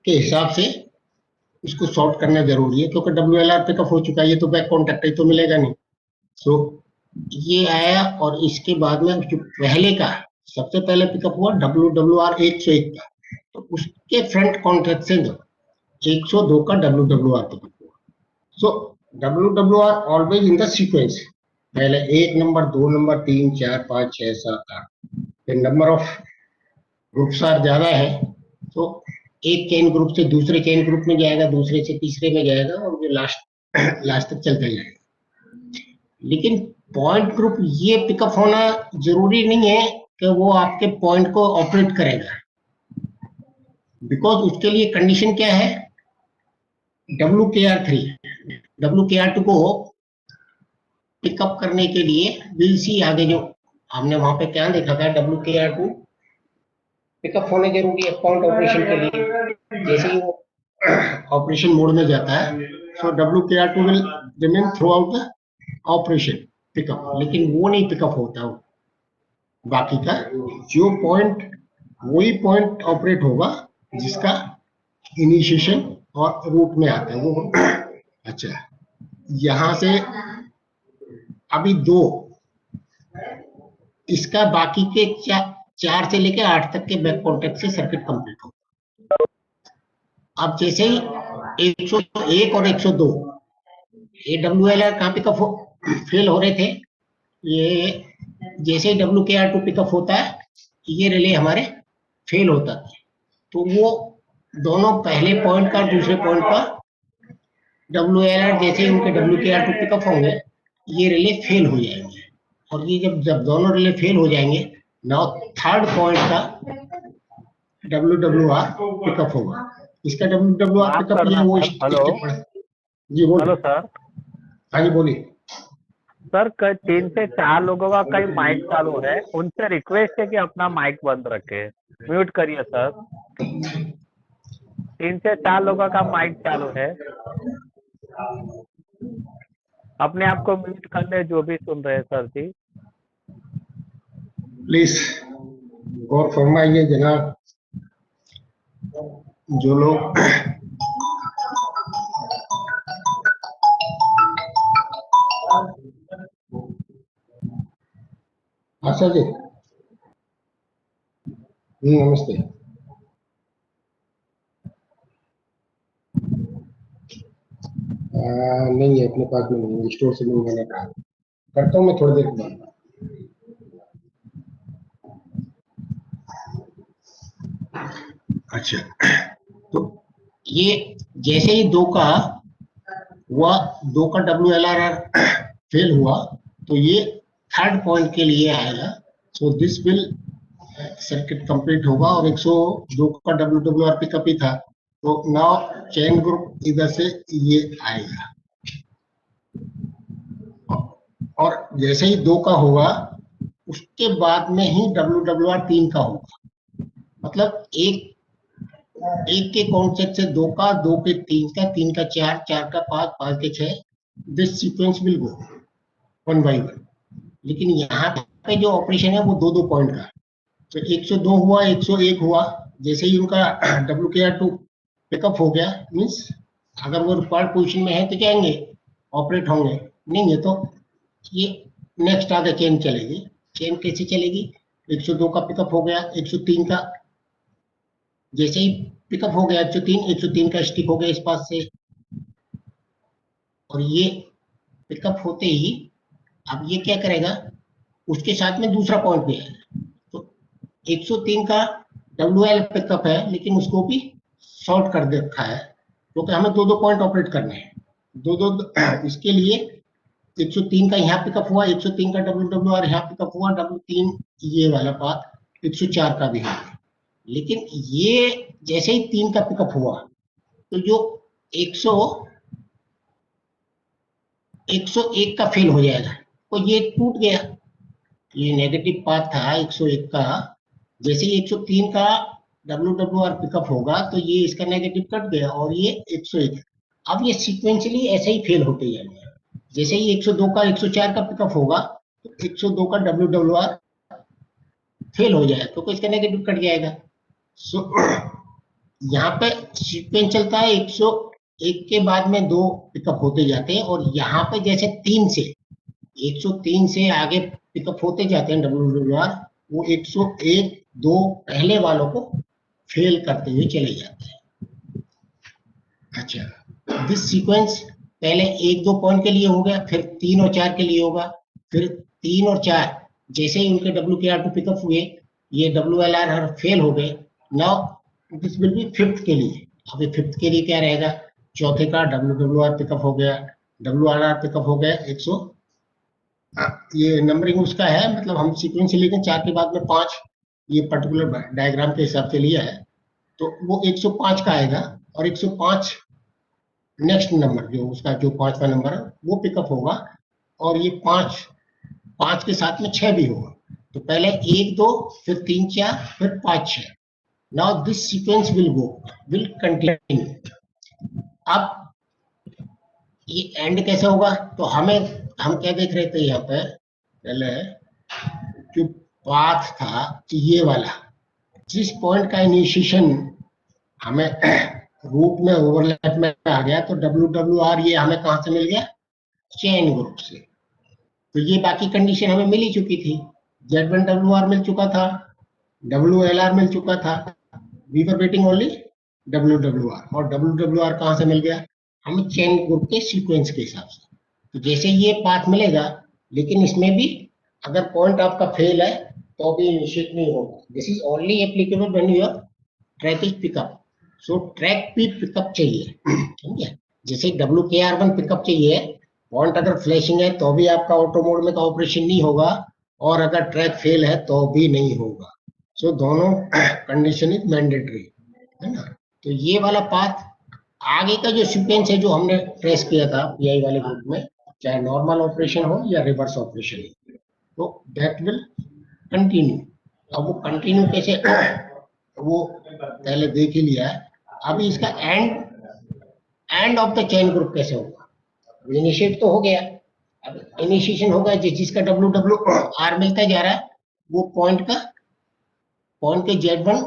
के हिसाब से इसको सॉर्ट करना जरूरी है, क्योंकि WLR पिकअप हो चुका है, ये तो बैक कॉन्टेक्ट है तो मिलेगा नहीं। सो ये आया, और इसके बाद में जो पहले का सबसे पहले पिकअप हुआ WWR 101 का, तो उसके फ्रंट कॉन्टेक्ट से 102 का WWR पिकअप हुआ। सो WWR always in the sequence, पहले 1 नंबर, 2 नंबर, 3, 4, 5, 6, 7, 8, फिर नंबर ऑफ ग्रुप्स आर ज्यादा है तो एक चेन ग्रुप से दूसरे चेन ग्रुप में जाएगा, दूसरे से तीसरे में जाएगा और जो लास्ट लास्ट तक चलता जाएगा। लेकिन पॉइंट ग्रुप ये पिकअप होना जरूरी नहीं है कि वो आपके पॉइंट को ऑपरेट करेगा, बिकॉज उसके लिए कंडीशन क्या है, WKR3, WKR2 को पिकअप करने के लिए विल सी आगे जो हमने वहां पे क्या देखा था, WKR2 पिकअप होने जरूरी है पॉइंट ऑपरेशन के लिए। जैसे ही वो ऑपरेशन मोड में जाता है सो WKR2 will remain through out the operation pickup, लेकिन वो नहीं पिकअप होता हो बाकी का जो पॉइंट, वही पॉइंट ऑपरेट होगा जिसका इनिशिएशन और रूट में आता है वो। अच्छा, यहां से अभी 2, इसका बाकी के 4 से लेकर 8 तक के बैक कॉन्टेक्ट से सर्किट कंप्लीट होगा। अब जैसे ही 101 और 102 ये WLR कहाँ पिकअप फेल हो रहे थे, ये जैसे ही WKR2 पिकअप होता है ये रिले हमारे फेल होता है, तो वो दोनों पहले पॉइंट का दूसरे पॉइंट का WLR जैसे ही उनके WKR2 पिकअप होंगे ये रिले फेल हो जाएंगे, और ये जब जब दोनों रिले फेल हो जाएंगे नाउ थर्ड पॉइंट का WWR पिकअप होगा। इसका WWR पिकअप ये वो
हेलो
जी बोलिए।
Hello sir.
हाँ जी बोलिए।
सर 3 से 4 लोगों का कई माइक चालू है, उनसे रिक्वेस्ट है कि अपना माइक बंद रखे, म्यूट करिए सर। 3 से 4 लोगों का माइक चालू है, अपने आप को म्यूट कर ले जो भी सुन रहे हैं सर जी।
प्लीज गौर फरमाइए जनाब, जो लोग आशा जी नमस्ते। नहीं है अपने पास में, नहीं स्टोर से नहीं, मैंने कहा करता हूँ मैं थोड़ी देर के बाद। अच्छा, तो ये जैसे ही 2 का हुआ, 2 का WLR फेल हुआ तो ये थर्ड पॉइंट के लिए आएगा, so this will circuit complete होगा, और 102 का WWR पिकअप ही था तो नाउ चेन ग्रुप इधर से ये आएगा, और जैसे ही 2 का होगा उसके बाद में ही WWR 3 का होगा, मतलब एक के कॉन्सेप्ट से 2 का, 2 के 3 का, 3 का 4, 4 का 5, 5 के 6, this sequence will go 1 by 1। लेकिन यहाँ पे जो ऑपरेशन है वो 2 पॉइंट का, तो 102 हुआ, 101 हुआ, जैसे ही उनका WKR2 पिकअप हो गया मीन्स अगर वो रिक्वायर्ड पोजीशन में है तो जाएंगे ऑपरेट होंगे, नहीं है तो ये नेक्स्ट आगे चेन चलेगी। चेन कैसे चलेगी, 102 का पिकअप हो गया, 103 का जैसे ही पिकअप हो गया 103 का स्टिक हो गया इस पास से, और ये पिकअप होते ही अब ये क्या करेगा, उसके साथ में दूसरा पॉइंट भी है, तो 103 का WL पिकअप है लेकिन उसको भी शॉर्ट कर दे रखा है क्योंकि हमें 2 पॉइंट ऑपरेट करने हैं, 2 इसके लिए 103 का यहाँ पिकअप हुआ, 103 का WWR यहाँ पिकअप हुआ, W3 ये वाला पाथ 104 का भी है, लेकिन ये जैसे ही 3 का पिकअप हुआ तो जो 101 का फेल हो जाएगा, तो ये टूट गया, ये नेगेटिव पाथ था 101 का, जैसे ही 103 का WWR पिकअप होगा तो ये इसका नेगेटिव कट गया और ये 101, अब ये सीक्वेंशियली ऐसे ही फेल होते जाएंगे, जैसे ही 102 का 104 का पिकअप होगा तो 102 का WWR फेल हो जाएगा तो इसका नेगेटिव कट जाएगा। सो यहाँ पे सीक्वेंस चलता है, 101 के बाद में 2 पिकअप होते जाते हैं, और यहाँ पे जैसे 103 से आगे पिकअप होते जाते हैं WWR, वो 101, 2 पहले वालों को फेल करते हुए चले जाते हैं। अच्छा, दिस सीक्वेंस पहले 1-2 पॉइंट के लिए हो गया, फिर 3 और 4 के लिए होगा, फिर 3 और 4 जैसे ही उनके WKR2 पिकअप हुए, ये WLR फेल हो गए। Now this will B fifth के लिए। अभी फिफ्थ के लिए क्या रहेगा, चौथे का WWR पिकअप हो गया, WRR पिकअप हो गया 100, ये नंबरिंग उसका है, मतलब हम सीक्वेंस से लेकर 4 के बाद में 5, ये पर्टिकुलर डायग्राम के हिसाब से लिया है, तो वो 105 का आएगा, और 105 नेक्स्ट नंबर जो उसका जो 5वां नंबर है वो पिकअप होगा, और ये 5 के साथ में 6 भी होगा। तो पहले 1 2 फिर 3 4 फिर 5 6। Now this sequence will continue. अब ये एंड कैसे होगा, तो हम क्या देख रहे थे यहाँ पे, पहले जो पाथ था ये वाला, जिस पॉइंट का इनिशिएशन हमें रूट में ओवरलैप में आ गया, तो WWR ये हमें कहां से मिल गया, चेन ग्रुप से। तो ये बाकी कंडीशन हमें मिल ही चुकी थी, Z1WR मिल चुका था, WLR मिल चुका था, we were waiting only WWR, और WWR कहां से मिल गया, हमें चेन ग्रुप के सीक्वेंस के हिसाब से। तो जैसे ये पाथ मिलेगा, लेकिन इसमें भी अगर पॉइंट आपका फेल है तो भी इनिशिएट नहीं होगा। This is only applicable when your track is pickup. So track भी पिकअप चाहिए, ठीक है। जैसे WKR1 पिकअप चाहिए, पॉइंट अगर फ्लैशिंग है तो भी आपका ऑटो मोड में का ऑपरेशन नहीं होगा, और अगर ट्रैक फेल है तो भी नहीं होगा। सो दोनों कंडीशन इज मैंडेटरी, है ना। तो ये वाला पाथ आगे का जो सीक्वेंस है जो हमने ट्रेस किया था PI वाले ग्रुप में, चाहे नॉर्मल ऑपरेशन हो या रिवर्स ऑपरेशन हो, तो दैट विल कंटिन्यू। अब वो कंटिन्यू कैसे वो पहले देख ही लिया है। अभी इसका and of the chain group कैसे होगा, इनिशिएट तो हो गया, अब इनिशिएशन होगा जिसका WWR मिलता जा रहा है, वो पॉइंट के Z1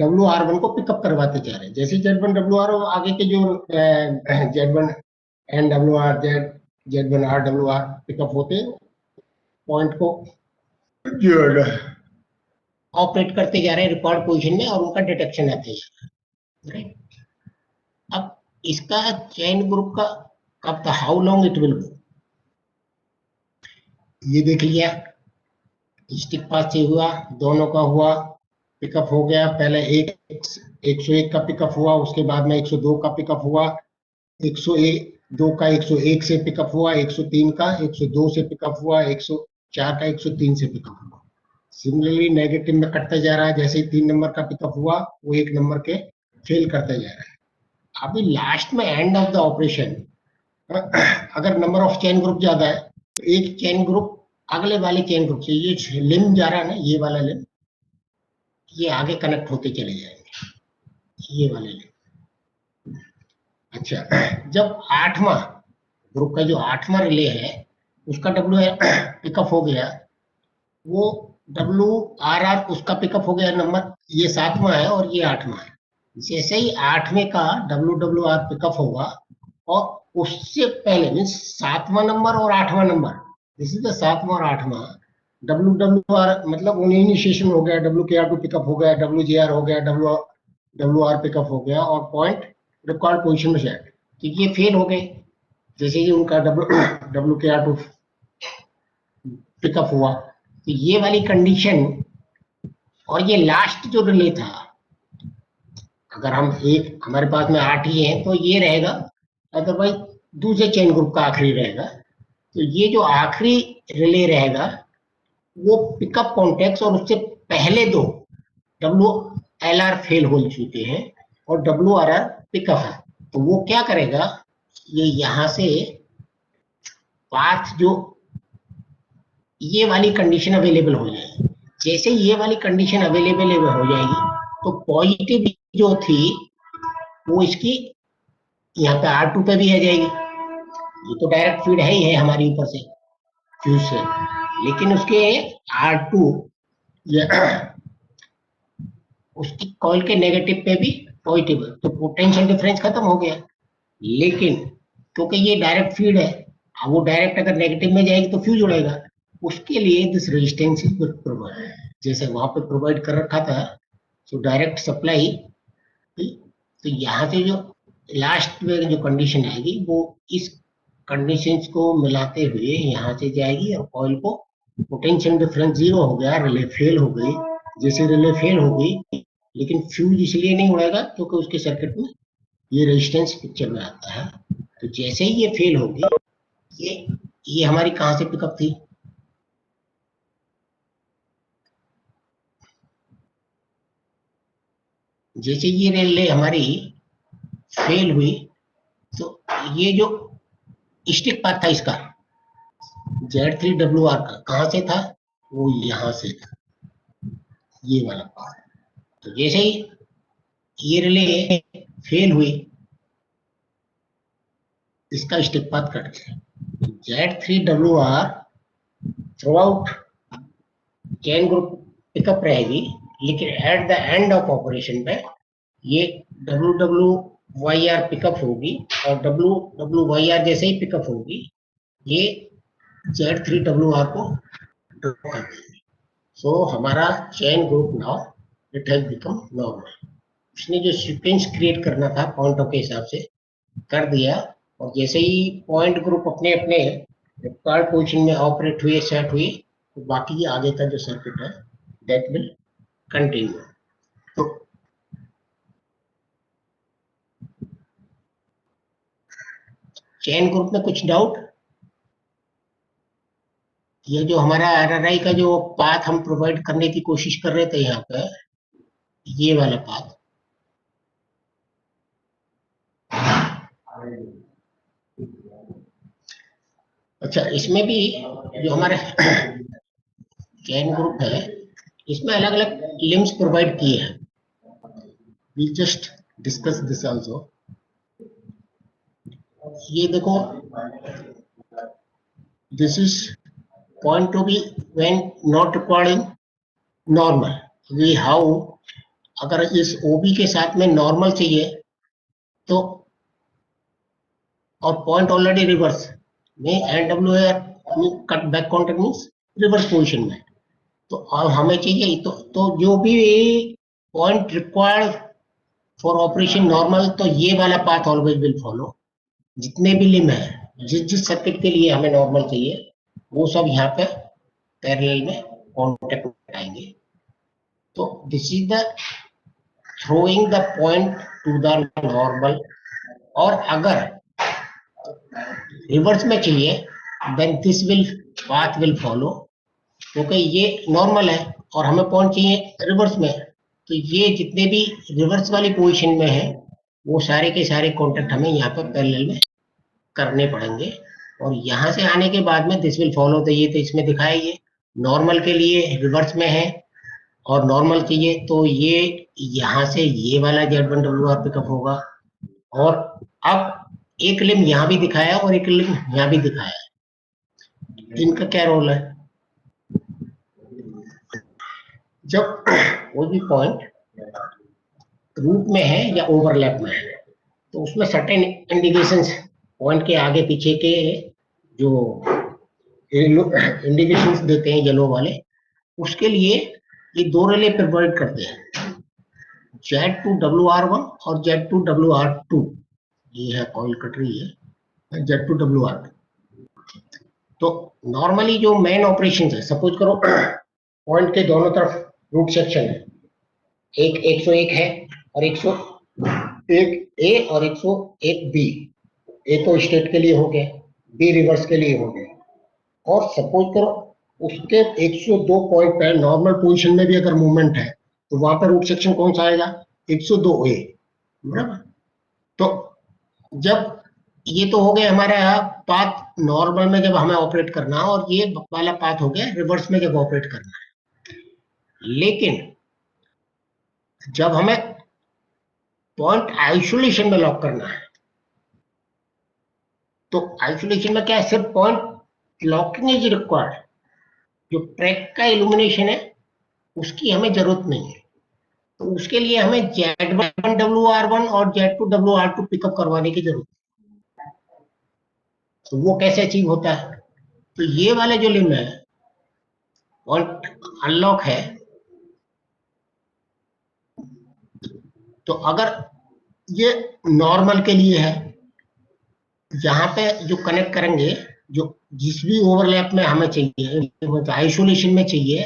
WR1 को पिकअप करवाते जा रहे हैं। जैसे Z1 WR आगे के जो Z1 NWR Z1 RWR pickup होते हैं, पॉइंट को ऑपरेट करते जा रहे हैं रिकॉर्ड पोजीशन में, और उनका डिटेक्शन आते जा रहा है। अब इसका चेन ग्रुप का कब था, how long it will go, ये देख लिया। स्टिक पाथ से हुआ, दोनों का हुआ, पिकअप हो गया। पहले 101 का पिकअप हुआ, उसके बाद में 102 का पिकअप हुआ, 102 का 101 से पिकअप हुआ, 103 का 102 से पिकअप हुआ, 104 का 103 से पिकअप हुआ। सिमिलरली नेगेटिव में कटता जा रहा है, जैसे ही 3 नंबर का पिकअप हुआ वो 1 नंबर के फेल करता जा रहा है। अभी लास्ट में एंड ऑफ द ऑपरेशन, अगर नंबर ऑफ चेन ग्रुप ज्यादा है तो एक चेन ग्रुप अगले वाले चेन ग्रुप से, ये लिम जा रहा है ना, ये वाला लिम, ये आगे कनेक्ट होते चले जाएंगे, ये वाले लिम। अच्छा, जब 8वां ग्रुप का जो 8वां रिले है उसका पिकअप हो गया, वो WRR उसका पिकअप हो गया नंबर, ये 7वां है और ये 8वां है। जैसे ही 8वें का WWR पिकअप होगा, और उससे पहले मीन्स 7वां नंबर और 8वां नंबर, दिस इज द 7वां और 8वां, WWR मतलब इनिशिएशन हो गया, WKR2 पिकअप हो गया, WGR हो गया, WR पिकअप हो गया, और पॉइंट रिकॉर्ड पोजीशन में सेट। तो ये फेल हो गए, जैसे ही उनका WKR2 पिकअप हुआ। तो ये वाली कंडीशन, और ये लास्ट जो रिले था, अगर हम हमारे पास में 8 ही है तो ये रहेगा, अदरवाइज दूसरे चेन ग्रुप का आखिरी रहेगा। तो ये जो आखिरी रिले रहेगा वो पिकअप कॉन्टेक्ट, और उससे पहले 2 WLR फेल हो चुके हैं और WRR पिकअप है। तो वो क्या करेगा, ये यहां से पाथ जो ये वाली कंडीशन अवेलेबल हो जाएगी, जैसे ये वाली कंडीशन अवेलेबल हो जाएगी तो पॉजिटिव जो थी वो इसकी यहाँ पे R2 पे भी आ जाएगी। ये तो डायरेक्ट फीड है ही है हमारी ऊपर से फ्यूज से, लेकिन उसके R2 उसकी कॉइल के नेगेटिव पे भी पॉजिटिव है, तो पोटेंशियल डिफरेंस खत्म हो गया। लेकिन क्योंकि ये डायरेक्ट फीड है, वो डायरेक्ट अगर नेगेटिव में जाएगी तो फ्यूज उड़ेगा, उसके लिए दिस रेजिस्टेंस इज प्रोवाइड, जैसे वहां पे प्रोवाइड कर रखा था। सो डायरेक्ट सप्लाई, तो यहाँ से जो लास्ट में जो कंडीशन आएगी वो इस कंडीशंस को मिलाते हुए यहाँ से जाएगी और कॉइल को पोटेंशियल डिफरेंस 0 हो गया, रिले फेल हो गई। जैसे रिले फेल हो गई, लेकिन फ्यूज इसलिए नहीं उड़ेगा क्योंकि उसके सर्किट में ये रेजिस्टेंस पिक्चर में आता है। तो जैसे ही ये फेल होगी, ये हमारी कहां से पिकअप थी, जैसे ये रिले हमारी फेल हुई तो ये जो स्टिक पाथ था इसका Z3WR का कहां से था, वो यहां से था, ये वाला पाथ। तो जैसे ही ये रिले फेल हुई, इसका स्टिक पाथ कट गया। Z3WR through out chain group pickup रहेगी, लेकिन at the end of operation में ये WWYR पिकअप होगी और WWYR जैसे ही पिकअप होगी, ये Z3WR को ड्रॉप कर देगी। सो हमारा chain group now it has become normal. उसने जो सीक्वेंस क्रिएट करना था पॉइंटों के हिसाब से कर दिया, और जैसे ही पॉइंट ग्रुप अपने अपने रिक्वायर्ड पोजीशन में ऑपरेट हुए, सेट हुए, तो बाकी आगे का जो सर्किट है दैट विल कंटिन्यू। तो चेन ग्रुप में कुछ डाउट? ये जो हमारा आरआरआई का जो पाथ हम प्रोवाइड करने की कोशिश कर रहे थे यहाँ पे, ये वाला पाथ, अच्छा इसमें भी जो हमारे चेन ग्रुप है, इसमें अलग अलग लिम्स प्रोवाइड किए हैं। We just discuss this also. ये देखो, this is point to be when not required in normal. We how, अगर इस ओबी के साथ में नॉर्मल चाहिए तो, और पॉइंट ऑलरेडी रिवर्स में NWR cut back contact means reverse position में, तो अब हमें चाहिए तो जो भी point required for operation normal, तो ये वाला पाथ ऑलवेज विल फॉलो। जितने भी लिम है, जिस सर्किट के लिए हमें नॉर्मल चाहिए, वो सब यहाँ पे पैरेलल में कॉन्टैक्ट में आएंगे। तो this is the throwing the point to the normal। और अगर रिवर्स में चाहिए then this will path will follow, क्योंकि ये नॉर्मल है और हमें पॉइंट चाहिए रिवर्स में, तो ये जितने भी रिवर्स वाली पोजीशन में है वो सारे के सारे कॉन्टैक्ट हमें यहाँ पर पैरेलल में करने पड़ेंगे। और यहाँ से आने के बाद में दिस विल फॉलो, तो ये तो इसमें दिखाया, ये नॉर्मल के लिए रिवर्स में है और नॉर्मल चाहिए तो ये यहाँ से ये वाला Z1WR पिकअप होगा। और अब एक लिम यहाँ भी दिखाया और एक लिम यहाँ भी दिखाया, इनका क्या रोल है? जब कोई भी पॉइंट रूट में है या ओवरलैप में है, तो उसमें सर्टेन इंडिकेशंस पॉइंट के आगे पीछे के जो इंडिकेशंस देते हैं येलो वाले, उसके लिए ये दो रिले प्रोवाइड करते हैं, Z2WR1 और Z2WR2। ये है कॉइल कट रही है Z2WR2। तो नॉर्मली जो मेन ऑपरेशन है, सपोज करो पॉइंट के दोनों तरफ रूट सेक्शन है, एक 101 है और 101 ए और 101 बी। ए तो स्टेट के लिए हो गया, बी रिवर्स के लिए हो गया। और सपोज करो उसके 102 पॉइंट पे नॉर्मल पोजीशन में भी अगर मूवमेंट है, तो वहां पर रूट सेक्शन कौन सा आएगा? 102 ए, बराबर। तो जब ये तो हो गया हमारा पाथ नॉर्मल में जब हमें ऑपरेट करना, और ये वाला पाथ हो गया रिवर्स में जब ऑपरेट करना है। लेकिन जब हमें पॉइंट आइसोलेशन में लॉक करना है, तो आइसोलेशन में क्या है, सिर्फ पॉइंट लॉकिंग इज रिक्वायर्ड। जो ट्रैक का इल्यूमिनेशन है उसकी हमें जरूरत नहीं है, तो उसके लिए हमें Z1WR1 और Z2WR2 पिकअप करवाने की जरूरत है। तो वो कैसे अचीव होता है? तो ये वाले जो लिम है पॉइंट अनलॉक है, तो अगर ये नॉर्मल के लिए है यहाँ पे जो कनेक्ट करेंगे, जो जिस भी ओवरलैप में हमें चाहिए, आइसोलेशन में चाहिए,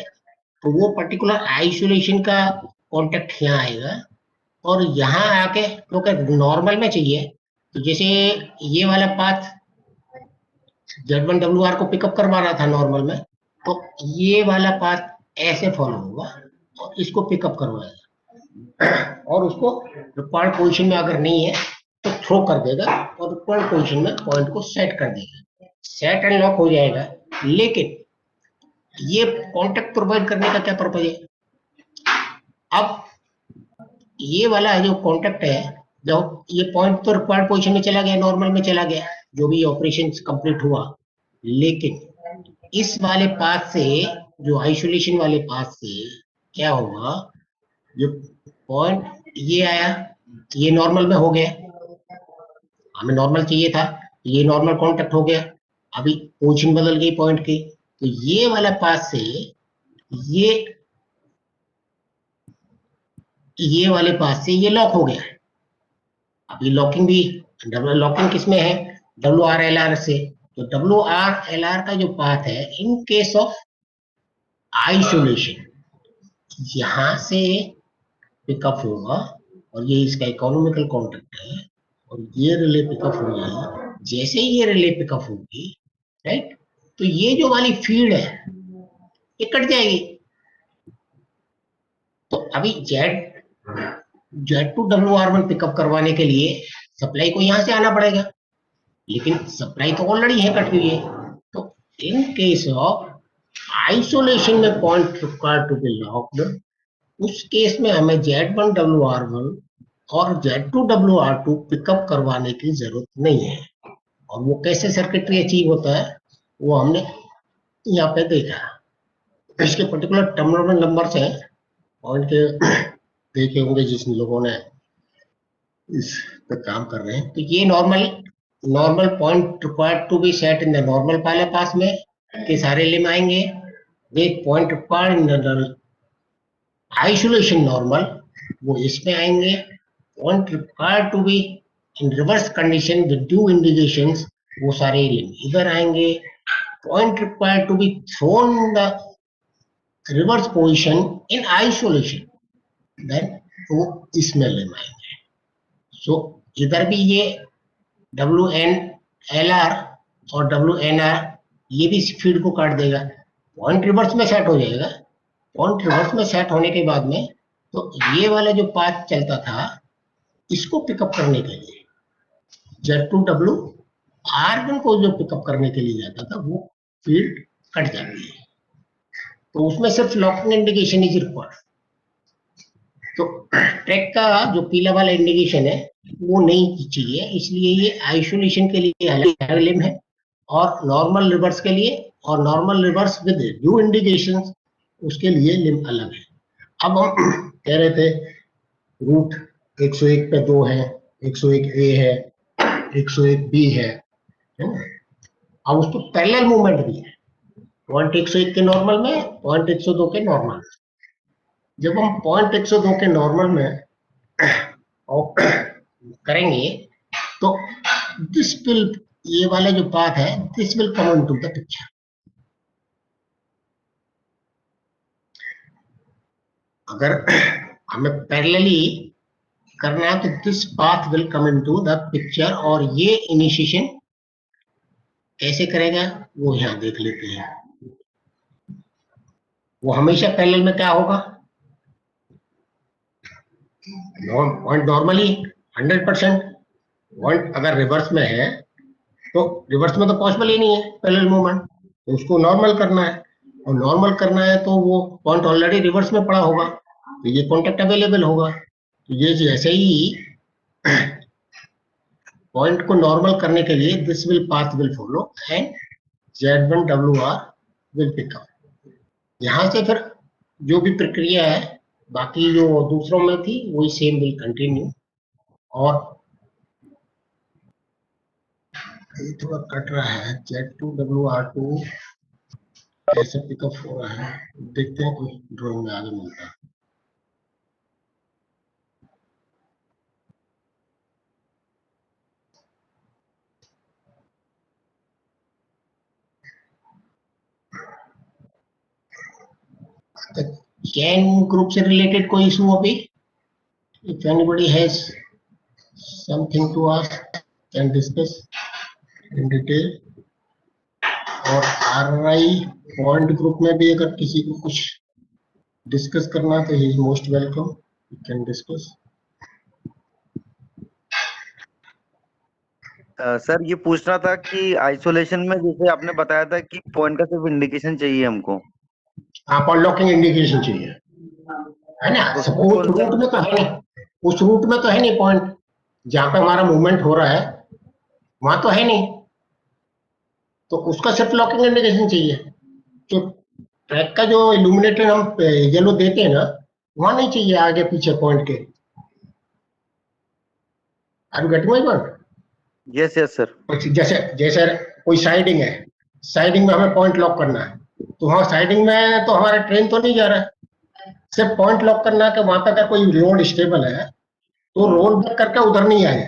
तो वो पर्टिकुलर आइसोलेशन का कॉन्टेक्ट यहाँ आएगा। और यहाँ आके क्योंकि नॉर्मल में चाहिए, तो जैसे ये वाला पाथ Z1WR को पिकअप करवा रहा था नॉर्मल में, तो ये वाला पाथ ऐसे फॉलो होगा और इसको पिकअप करवाएगा और उसको रिक्वायर्ड पोजीशन में अगर नहीं है तो थ्रो कर देगा और रिक्वायर्ड पोजीशन में पॉइंट को सेट कर देगा, सेट एंड लॉक हो जाएगा। लेकिन ये कॉन्टेक्ट प्रोवाइड करने का क्या पर्पज है? अब ये वाला जो कॉन्टेक्ट है, जब ये पॉइंट तो रिक्वायर्ड पोजीशन में चला गया, नॉर्मल में चला गया, जो भी ऑपरेशन कंप्लीट हुआ, लेकिन इस वाले पाथ से, जो आइसोलेशन वाले पाथ से क्या होगा, जो पॉइंट ये आया, ये नॉर्मल में हो गया, हमें नॉर्मल चाहिए था, ये नॉर्मल कांटेक्ट हो गया, अभी पोजीशन बदल गई पॉइंट की, तो ये वाला पाथ से ये वाले पाथ से ये लॉक हो गया। अभी लॉकिंग भी, डबल लॉकिंग किसमें है? WRLR से। तो WRLR का जो पाथ है इन केस ऑफ आइसोलेशन, यहां से पिकअप होगा और ये इसका इकोनॉमिकल कॉन्टेक्ट है और ये रिले पिकअप हो जाएगी। जैसे ही ये रिले पिकअप होगी, राइट, तो ये जो वाली फीड है ये कट जाएगी। तो अभी Z2WR1 पिकअप करवाने के लिए सप्लाई को यहां से आना पड़ेगा, लेकिन सप्लाई तो ऑलरेडी है, कट हुई है। तो इन केस ऑफ आइसोलेशन में point required to be locked, उस केस में हमें Z1WR1 और Z2WR2 पिकअप करवाने की जरूरत नहीं है। और वो कैसे सर्किटरी अचीव होता है वो हमने यहाँ पे देखा। इसके पर्टिकुलर टर्मिनल नंबर्स हैं, पॉइंट के देखे होंगे जिस लोगों ने इस पे काम कर रहे हैं। तो ये normal point required to be set in the normal वाले पास में के सारे लिम आएंगे, with point required in the isolation normal वो इसमें आएंगे, point required to be in reverse condition with due indications वो सारे लिम इधर आएंगे, point required to be thrown in the reverse position in isolation then वो इसमें लिम आएंगे। सो इधर भी ये WNLR और WNR ये भी फीड को काट देगा, पॉइंट रिवर्स में सेट हो जाएगा। पॉइंट रिवर्स में सेट होने के बाद में तो ये वाला जो पाथ चलता था इसको पिकअप करने के लिए Z2WR1 को जो पिकअप करने के लिए जाता था वो फील्ड कट जाती है, तो उसमें सिर्फ लॉकिंग इंडिकेशन इज रिक्वायर्ड। तो ट्रैक का जो पीला वाला इंडिकेशन है वो नहीं चाहिए, इसलिए ये आइसोलेशन के लिए अलग लिम है और नॉर्मल रिवर्स के लिए और normal reverse with due indications उसके लिए लिम अलग है। अब हम कह रहे थे रूट 101 पे 2 है, 101A है, 101B है ना? अब उसको पैरेलल मूवमेंट भी है, पॉइंट 101 के नॉर्मल में, पॉइंट 102 के नॉर्मल में। जब हम पॉइंट 102 के नॉर्मल में करेंगे तो दिस विल, ये वाला जो पाथ है this will come into the picture. अगर हमें पैरेलली करना है तो this path will come into the picture, और ये इनिशिएशन कैसे करेगा वो यहां देख लेते हैं। वो हमेशा पैरेलल में क्या होगा, पॉइंट नॉर्मली 100%, पॉइंट अगर रिवर्स में है तो रिवर्स में तो पॉसिबल ही नहीं है पैरेलल मूवमेंट, तो उसको नॉर्मल करना है, और नॉर्मल करना है तो वो पॉइंट ऑलरेडी रिवर्स में पड़ा होगा तो ये कॉन्टेक्ट अवेलेबल होगा। तो ये जैसे ही पॉइंट को नॉर्मल करने के लिए this will path will follow and Z1WR will pick up. यहां से फिर जो भी प्रक्रिया है बाकी जो दूसरों में थी वही सेम विल कंटिन्यू। और ये थोड़ा कट रहा है, Z2WR2 कैसे पिकअप हो रहा है देखते हैं, कोई ड्राइंग में आगे मिलता है। कैन ग्रुप से रिलेटेड कोई इशू अभी? If anybody has something to ask can discuss in detail. और आरआई पॉइंट ग्रुप में भी अगर किसी को कुछ डिस्कस करना तो he is most welcome, you can discuss.
Sir ये पूछना था कि आइसोलेशन में जैसे आपने बताया था कि पॉइंट का सिर्फ इंडिकेशन चाहिए हमको,
हाँ, पर लॉकिंग इंडिकेशन चाहिए, है ना?
तो
सपोज
कौन सा?
रूट में तो है नहीं, उस रूट में तो है नहीं पॉइंट जहां पे हमारा मूवमेंट हो रहा है, वहां तो है नहीं, तो उसका सिर्फ लॉकिंग इंडिकेशन चाहिए। तो ट्रैक का जो इल्यूमिनेटेड हम येलो देते हैं ना, वहां नहीं चाहिए आगे पीछे पॉइंट के। Are you getting my point?
Yes yes sir.
जैसे जैसे कोई साइडिंग है, साइडिंग में हमें पॉइंट लॉक करना है, तो वहां साइडिंग में तो हमारा ट्रेन तो नहीं जा रहा है, सिर्फ पॉइंट लॉक करना है कि वहां पे अगर कोई लोड स्टेबल है तो रोल बैक करके उधर नहीं आए,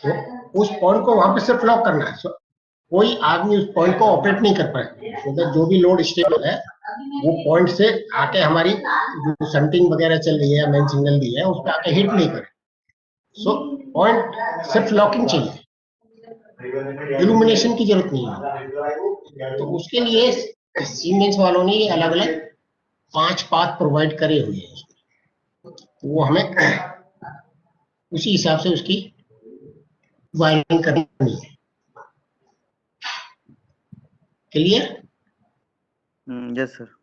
तो उस पॉइंट को वहां पे सिर्फ लॉक करना है। कोई आदमी उस पॉइंट को ऑपरेट नहीं कर पाए, तो जो भी लोड स्टेबल है वो पॉइंट से आके हमारी जो शंटिंग वगैरह चल रही है, मेन सिग्नल दी है, उस पर आके हिट नहीं करे। सो पॉइंट सिर्फ लॉकिंग चाहिए, इल्यूमिनेशन की जरूरत नहीं है। तो उसके लिए सीमेंस वालों ने अलग अलग 5 पाथ प्रोवाइड करे हुए हैं, तो वो हमें उसी हिसाब से उसकी वायरिंग करनी है। क्लियर?
Yes sir.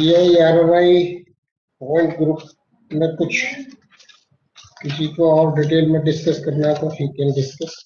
ये आरआरआई पॉइंट ग्रुप में कुछ किसी को और डिटेल में डिस्कस करना है तो ही कैन डिस्कस।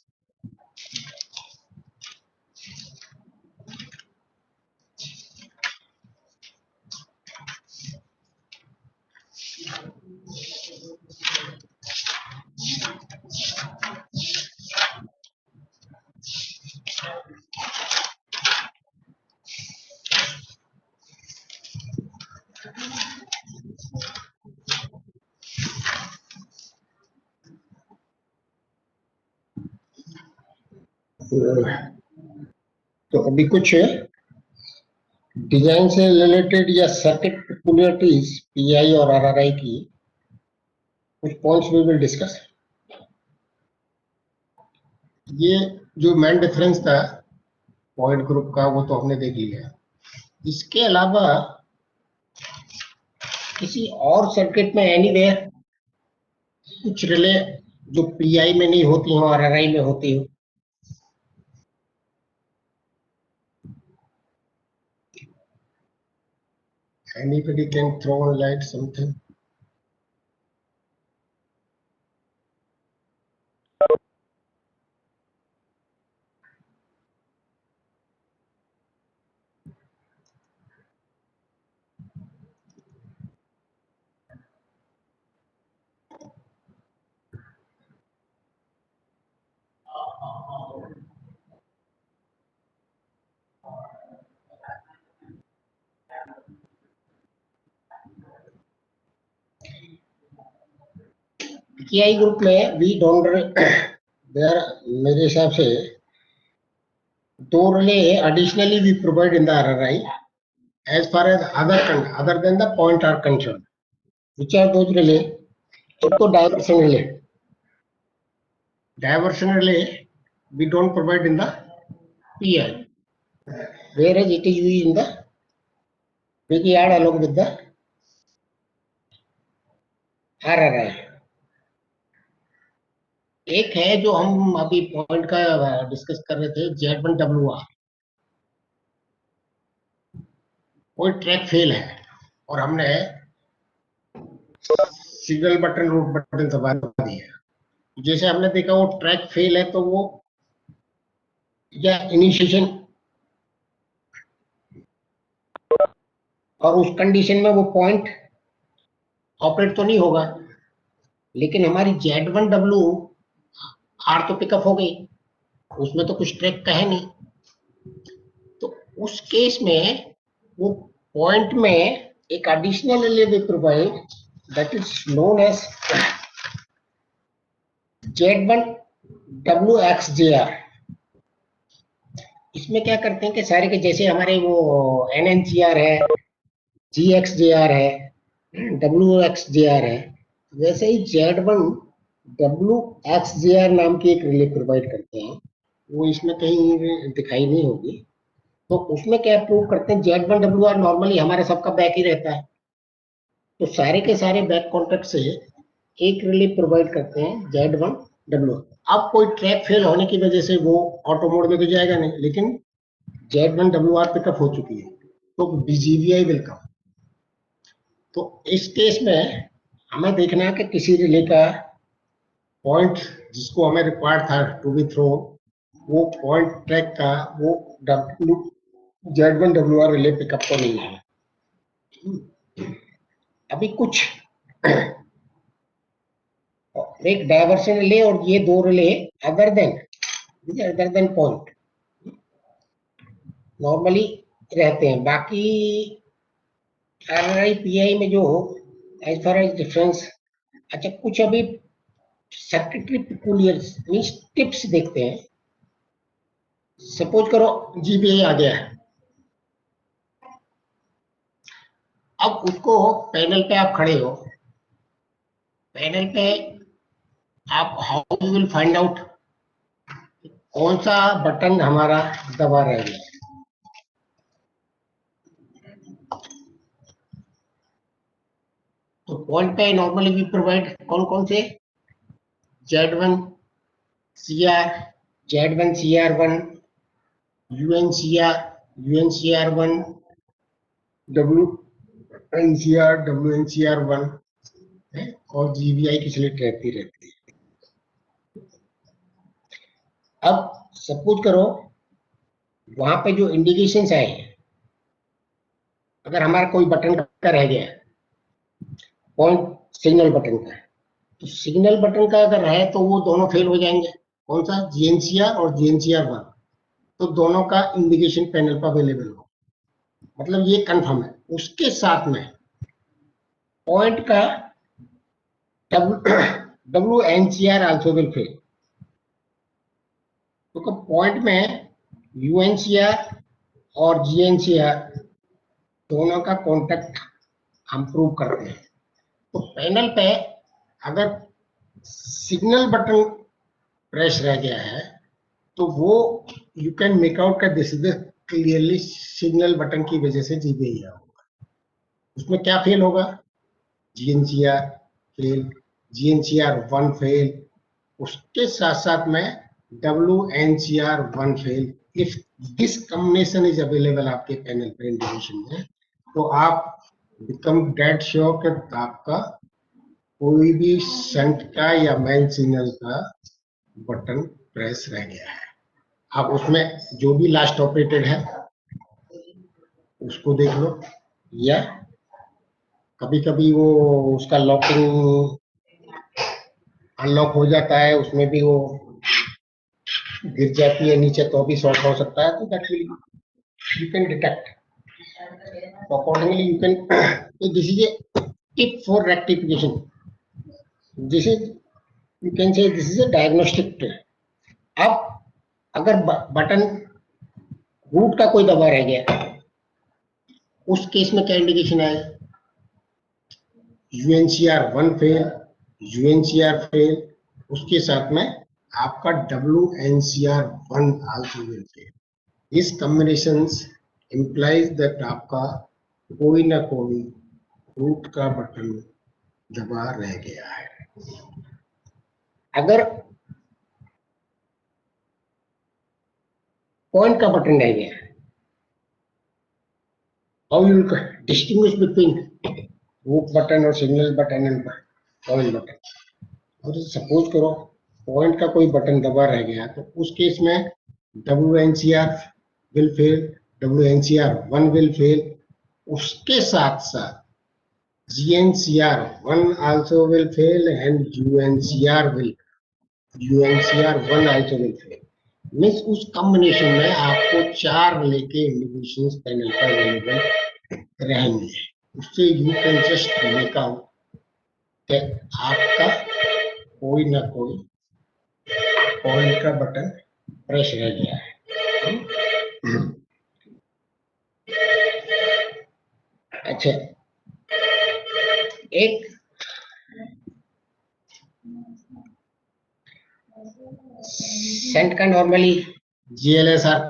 तो अभी कुछ डिजाइन से रिलेटेड या सर्किट पेक्युलियरिटीज पीआई और आरआरआई की कुछ पॉइंट्स वी विल डिस्कस। ये जो मेन डिफरेंस था पॉइंट ग्रुप का वो तो हमने देख लिया। इसके अलावा किसी और सर्किट में एनीवेयर कुछ रिले जो पीआई में नहीं होती हो और आरआई में होती हो, anybody can throw on light something? Pi group में वी डोंट देयर, मेरे हिसाब से 2 relay additionally we provide in the RRI as far as other than the point are concerned. Which are those relay? एक तो diversion relay, diversion relay we don't provide in the PI, whereas it is used in the PIR along with the RRI. एक है जो हम अभी point का discuss कर रहे थे, Z1WR, कोई ट्रैक फेल है और हमने सिग्नल बटन रूट बटन दबा दिया, जैसे हमने देखा वो ट्रैक फेल है तो वो या इनिशिएशन और उस कंडीशन में वो पॉइंट ऑपरेट तो नहीं होगा, लेकिन हमारी Z1W आर तो पिकअप हो गई, उसमें तो कुछ ट्रैक का है नहीं। तो उस केस में वो पॉइंट में एक additional relay we provide, that is known as Z1WXJR। इसमें क्या करते हैं कि सारे के जैसे हमारे वो NNCR है, GXJR है, WXJR है, वैसे ही Z1WXJR नाम की एक रिले प्रोवाइड करते हैं। वो इसमें कहीं दिखाई नहीं होगी। तो उसमें क्या प्रूव करते हैं, Z1WR नॉर्मली हमारे सबका बैक ही रहता है, तो सारे के सारे बैक कॉन्टेक्ट से एक रिले प्रोवाइड करते हैं Z1WR। अब कोई ट्रैक फेल होने की वजह से वो ऑटो मोड में तो जाएगा नहीं, लेकिन Z1WR पिकअप हो चुकी है, तो BGVI विल कम। तो इस केस में हमें देखना है कि किसी रिले का पॉइंट जिसको हमें रिक्वायर्ड था टू बी थ्रो, वो पॉइंट ट्रैक का वो Z1WR रिले पिकअप तो नहीं है। अभी कुछ एक डायवर्सन रिले और ये दो relay other than point normally रहते हैं। बाकी RRI PI में जो एज फार एज डिफरेंस, अच्छा कुछ अभी सर्किटरी पेक्यूलियर्स मींस टिप्स देखते हैं। सपोज करो GPI आ गया है, अब उसको पैनल पे आप खड़े हो, पैनल पे आप how you will find out कौन सा बटन हमारा दबा रह गया। तो पॉइंट पे नॉर्मली वी प्रोवाइड कौन कौन से, Z1CR, Z1CR1, UNCR1, WNCR1 और GVI की स्लिट रहती है। अब सपोज करो वहां पे जो इंडिकेशंस आए, अगर हमारा कोई बटन का रह गया पॉइंट सिग्नल बटन का, तो सिग्नल बटन का अगर है तो वो दोनों फेल हो जाएंगे। कौन सा, GNCR और GNCR1, तो दोनों का इंडिकेशन पैनल पर अवेलेबल हो, मतलब ये कंफर्म है। उसके साथ में पॉइंट का WNCR आल्सो विल फेल। तो पॉइंट में UNCR और GNCR दोनों का कॉन्टेक्ट हम प्रूव करते हैं। तो पैनल पे अगर सिग्नल बटन प्रेस रह गया है तो वो यू कैन मेक आउट का this is clearly signal button की वजह से GPI होगा। उसमें क्या फेल होगा, GNCR फेल, GNCR1 फेल, उसके साथ साथ में WNCR1 fail. If this combination is available आपके पैनल पे इंडिकेशन में, तो आप बिकम डेड श्योर कि आपका कोई भी शंट का या मेन सिग्नल का बटन प्रेस रह गया है। आप उसमें जो भी लास्ट ऑपरेटेड है उसको देख लो, या कभी कभी वो उसका लॉकिंग अनलॉक हो जाता है, उसमें भी वो गिर जाती है नीचे तो भी शॉर्ट हो सकता है। तो that will you can detect accordingly, you can, this is a tip for rectification, this is you can say this is a diagnostic tip. अब अगर बटन रूट का कोई दबा रह गया, उस केस में क्या इंडिकेशन आएगा, UNCR1 फेल, UNCR फेल, उसके साथ में आपका WNCR1 also will fail. This combinations implies that आपका कोई ना कोई रूट का बटन दबा रह गया है। अगर पॉइंट का बटन रह गया, how you distinguish between route button और signal button end point button. और सपोज करो पॉइंट का कोई बटन दबा रह गया, तो उस केस में WNCR will fail, WNCR1 will fail, उसके साथ साथ GNCR1 also will fail and UNCR1 also will fail. Means उस कॉम्बिनेशन में आपको 4 लेके इंडिकेशंस पैनल पर अवेलेबल रहेंगे. उससे you can just make out कि आपका कोई ना कोई पॉइंट का बटन प्रेस रह गया है. अच्छा, एक सेंट का normally GLSR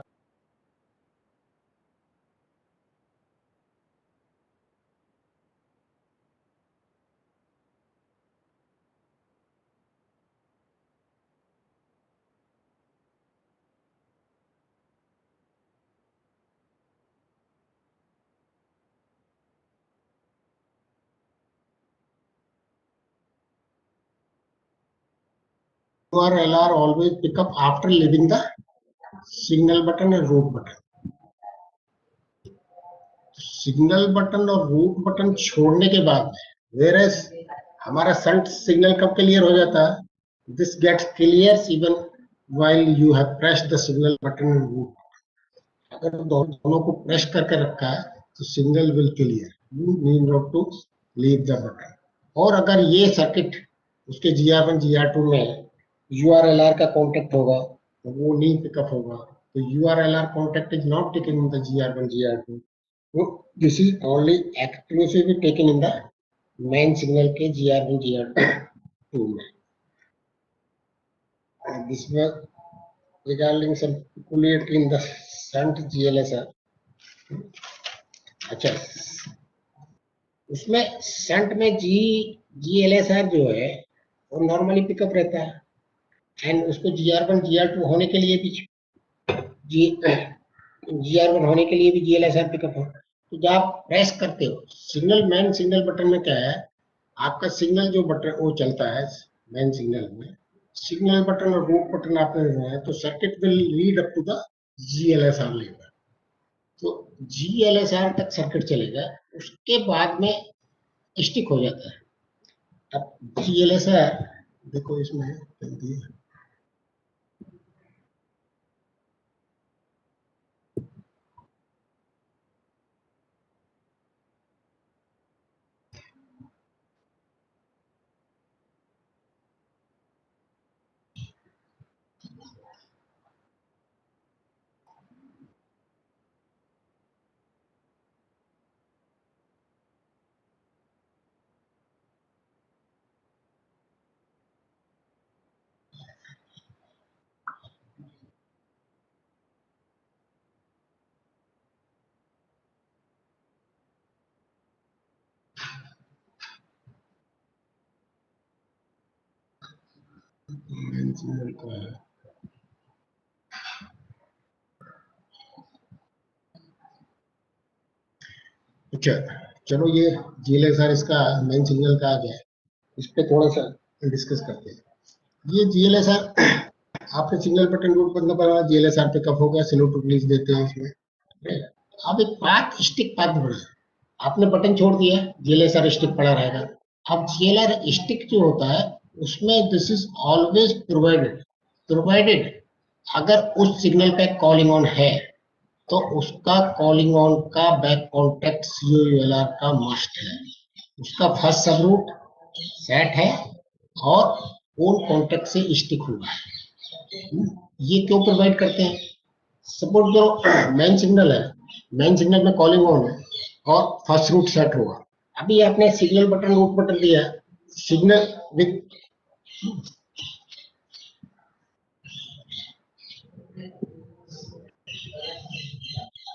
LR always pick up after leaving the signal button and root button. Signal button और रूट बटन छोड़ने के बाद whereas हमारा शंट सिग्नल कब क्लियर हो जाता है? This gets clear even while you have pressed the signal button and root. अगर दोनों को प्रेस करके रखा है तो signal will clear. You need not to leave the button. और अगर ये सर्किट उसके GR1 GR2 में URLR का कॉन्टेक्ट होगा तो वो नहीं पिकअप होगा. तो URLR contact is not taken in the GR1 GR2. This is only exclusively taken in the main signal के GR1 GR2 में. This was regarding some peculiarity in the shunt GLSR. अच्छा, उसमें शंट में GLSR जो है वो normally pickup रहता है एंड उसको GR1 GR2 होने के लिए भी GR1 होने के लिए भी GLSR पिकअप हो. तो जब आप प्रेस करते हो सिग्नल, मेन सिग्नल बटन में क्या है, आपका सिग्नल जो बटन वो चलता है मेन सिग्नल में, सिग्नल बटन और रूट बटन आपने है तो circuit will lead up to the GLSR level. तो GLSR तक सर्किट चलेगा, उसके बाद में स्टिक हो जाता है. अब GLSR देखो इसमें जल्दी है. मेन सिग्नल का है. अच्छा चलो, ये GLSR इसका मेन सिग्नल का आ गया, इस पे थोड़ा सा डिस्कस करते हैं. ये GLSR आपने सिग्नल बटन रूट बटन पर GLSR पिकअप हो गया, स्लो टू रिलीज देते हैं इसमें. अब एक पाथ स्टिक पाथ बना, आपने बटन छोड़ दिया, GLSR स्टिक पड़ा रहेगा. अब GLSR स्टिक जो होता है उसमें दिस इज ऑलवेज प्रोवाइडेड अगर उस सिग्नल पे कॉलिंग ऑन है तो उसका कॉलिंग ऑन का बैक कॉन्टेक्ट COULR का मस्ट है. उसका फर्स्ट सब रूट सेट है और ओन कॉन्टेक्ट से स्टिक हुआ है. ये क्यों प्रोवाइड करते हैं? सपोज जो मेन सिग्नल है, मेन सिग्नल में कॉलिंग ऑन है और फर्स्ट रूट सेट हुआ. अभी आपने सिग्नल बटन रूट बटन दिया, सिग्नल विथ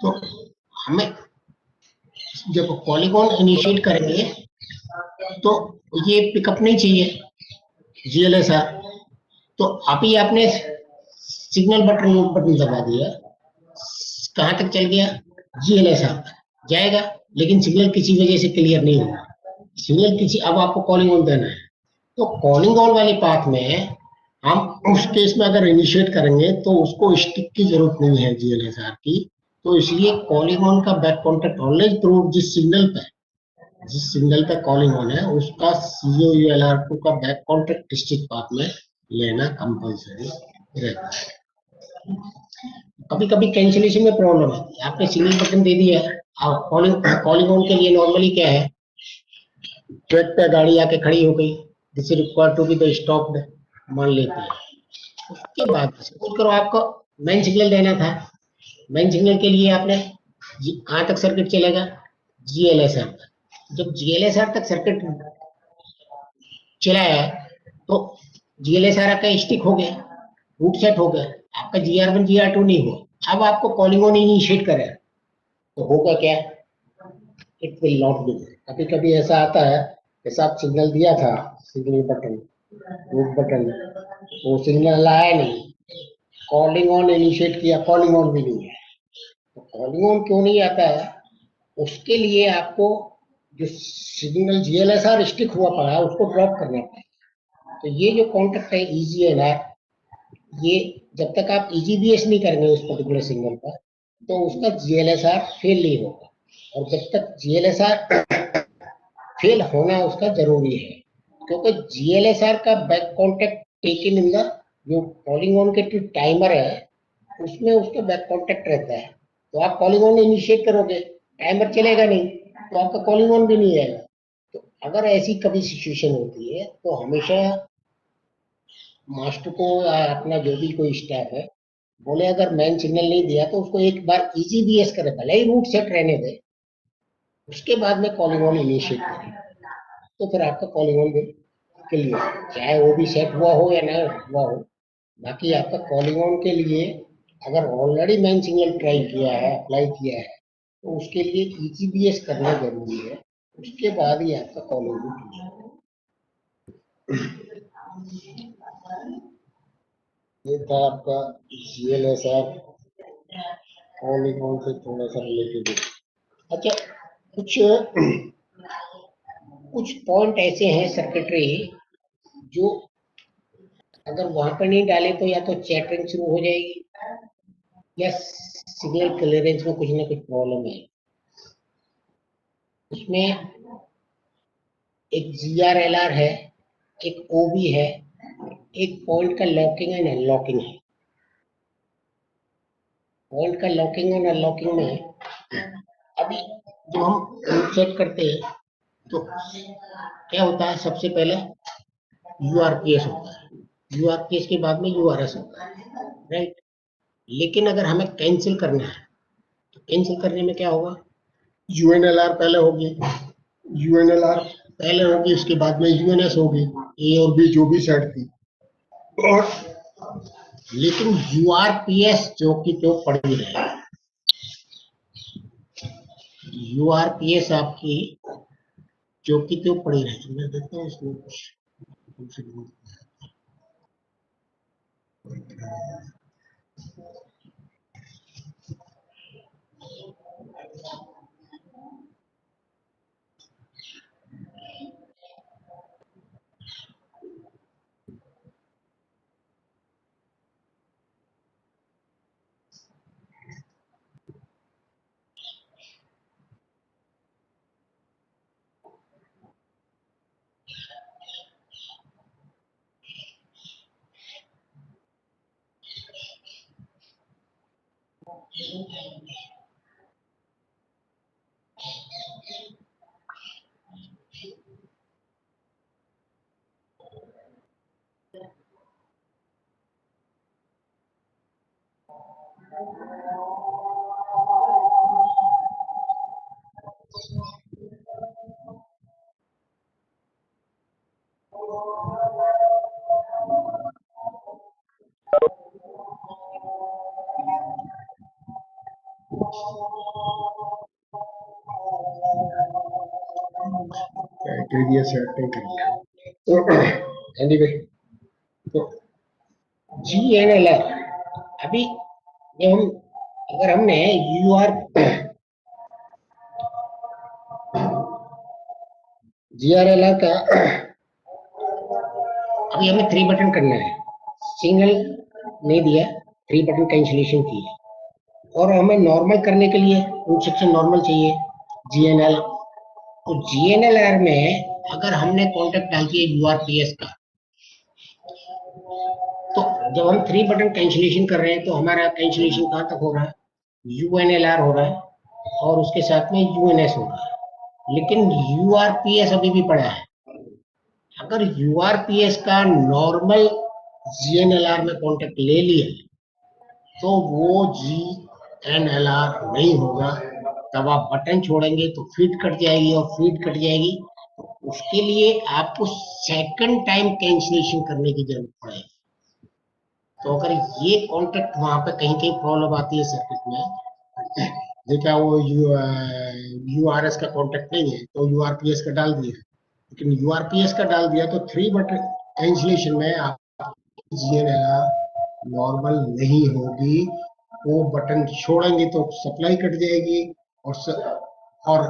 तो हमें जब कॉलिंग ऑन इनिशिएट करेंगे तो ये पिकअप नहीं चाहिए GLSR. तो अभी आपने सिग्नल बटन रूट बटन दबा दिया, कहां तक चल गया? GLSR जाएगा, लेकिन सिग्नल किसी वजह से क्लियर नहीं हुआ. सिग्नल किसी, अब आपको कॉलिंग ऑन देना है तो कॉलिंग ऑन वाले पाथ में हम उस केस में अगर इनिशिएट करेंगे तो उसको स्टिक की जरूरत नहीं है GLSR की. तो इसलिए कॉलिंग ऑन का बैक कॉन्टेक्ट ऑलवेज थ्रू जिस सिग्नल पे कॉलिंग ऑन है उसका COULR2 का बैक कॉन्टेक्ट डिस्ट्रिक्ट पाथ में लेना कंपल्सरी रहता है। कभी कभी कैंसिलेशन में प्रॉब्लम आती है, आपने सिंगल बटन दे दिया है, कॉलिंग कॉलिंग ऑन के लिए नॉर्मली क्या है, ट्रैक पे गाड़ी आके खड़ी हो गई, this required to be the stopped मान लेती है। उसके बाद सपोज करो आपको मेन सिग्नल देना था, मेन सिग्नल के लिए आपने कहाँ तक सर्किट चलेगा, GLSR तक। जब GLSR तक सर्किट चलाया तो GLSR आपका स्टिक हो गया, रूट सेट हो गया, आपका GR1 GR2 नहीं हुआ। अब आपको कॉलिंग ऑन इनिशिएट करे तो होगा क्या, इट विल नॉट डू। कभी कभी ऐसा आता है, जैसा आप सिग्नल दिया था, सिग्नल बटन, रूट बटन, वो सिग्नल आया नहीं, कॉलिंग ऑन इनिशिएट किया, कॉलिंग ऑन भी नहीं है। तो कॉलिंग ऑन क्यों नहीं आता है, उसके लिए आपको जो सिग्नल GLSR स्टिक हुआ पड़ा है उसको ड्रॉप करना पड़ेगा। तो ये जो कॉन्टेक्ट है EGLR, ये जब तक आप EGBS नहीं करेंगे उस पर्टिकुलर सिग्नल पर तो उसका GLSR फेल नहीं होगा, और जब तक GLSR फेल होना उसका जरूरी है, क्योंकि GLSR का back contact taken in the जो कॉलिंग ऑन के टाइमर है उसमें उसका बैक कॉन्टेक्ट रहता है। तो आप कॉलिंग ऑन इनिशिएट करोगे, टाइमर चलेगा नहीं तो आपका कॉलिंग ऑन भी नहीं आएगा। तो अगर ऐसी कभी सिचुएशन होती है तो हमेशा मास्टर को या अपना जो भी कोई स्टाफ है बोले, अगर मैन सिग्नल नहीं दिया तो उसको एक बार EGBS करे, भले ही रूट सेट रहने दे, उसके बाद में कॉलिंग ऑन इनिशिएट करें, तो फिर आपका कॉलिंग ऑन क्लियर, चाहे वो भी सेट हुआ हो या ना हुआ हो। बाकी आपका कॉलिंग ऑन के लिए अगर ऑलरेडी मैन सिग्नल ट्राई किया है, अप्लाई किया है, तो उसके लिए EGBS करना जरूरी है, उसके बाद ही आपका कॉलिंग ऑन क्लियर। ये था आपका GLSR कॉलिंग ऑन से थोड़ा सा रिलेटेड। अच्छा, कुछ कुछ पॉइंट ऐसे हैं सर्किटरी जो अगर वहां पर नहीं डाले तो या तो चैटरिंग शुरू हो जाएगी या सिग्नल क्लियरेंस में कुछ ना कुछ प्रॉब्लम है। उसमें एक GRLR है, एक OB है, एक पॉइंट का लॉकिंग एंड अनलॉकिंग है। पॉइंट का लॉकिंग एंड अनलॉकिंग में अभी जब हम सेट करते हैं तो क्या होता है, सबसे पहले URPS होता है, URPS के बाद में URS होता है, राइट। लेकिन अगर हमें कैंसिल करना है तो कैंसिल करने में क्या होगा, UNLR पहले होगी, UNLR पहले होगी, उसके बाद में UNS होगी, A और B जो भी सेट थी, और लेकिन URPS जो की जो पड़ी रहे, URPS आपकी जो की जो पड़ी रहे। मैं देखता हूँ इसमें कुछ क्राइटेरिया सेट नहीं कर। तो एनीवे, तो GNLR अभी जब हम अगर हमने GRLR का अभी हमें 3 बटन करना है, सिंगल नहीं दिया, 3 बटन कैंसिलेशन की है। और हमें नॉर्मल करने के लिए रूट सेक्शन नॉर्मल चाहिए, जीएनएल। तो जीएनएलआर में अगर हमने कॉन्टेक्ट डाल दिया यूआरपीएस का, तो जब हम 3 बटन कैंसिलेशन कर रहे हैं तो हमारा कैंसिलेशन कहाँ तक हो रहा है, यूएनएलआर हो रहा है और उसके साथ में यूएनएस हो रहा है, लेकिन यूआरपीएस अभी भी पड़ा है। अगर यूआरपीएस का नॉर्मल जीएनएलआर में कॉन्टेक्ट ले लिया तो वो जीएनएलआर नहीं होगा। तब आप बटन छोड़ेंगे तो फीड कट जाएगी, और फीड कट जाएगी तो उसके लिए आपको सेकंड टाइम कैंसिलेशन करने की जरूरत पड़ेगी। तो अगर ये कॉन्टेक्ट वहां पे कहीं कहीं प्रॉब्लम आती है सर्किट में, देखा वो यूआरएस का कॉन्टेक्ट नहीं है तो यूआरपीएस का डाल दिया, लेकिन यूआरपीएस का डाल दिया तो 3 बटन कैंसिलेशन में आप जीएनएलआर नॉर्मल नहीं होगी। वो बटन छोड़ेंगे तो सप्लाई कट जाएगी, और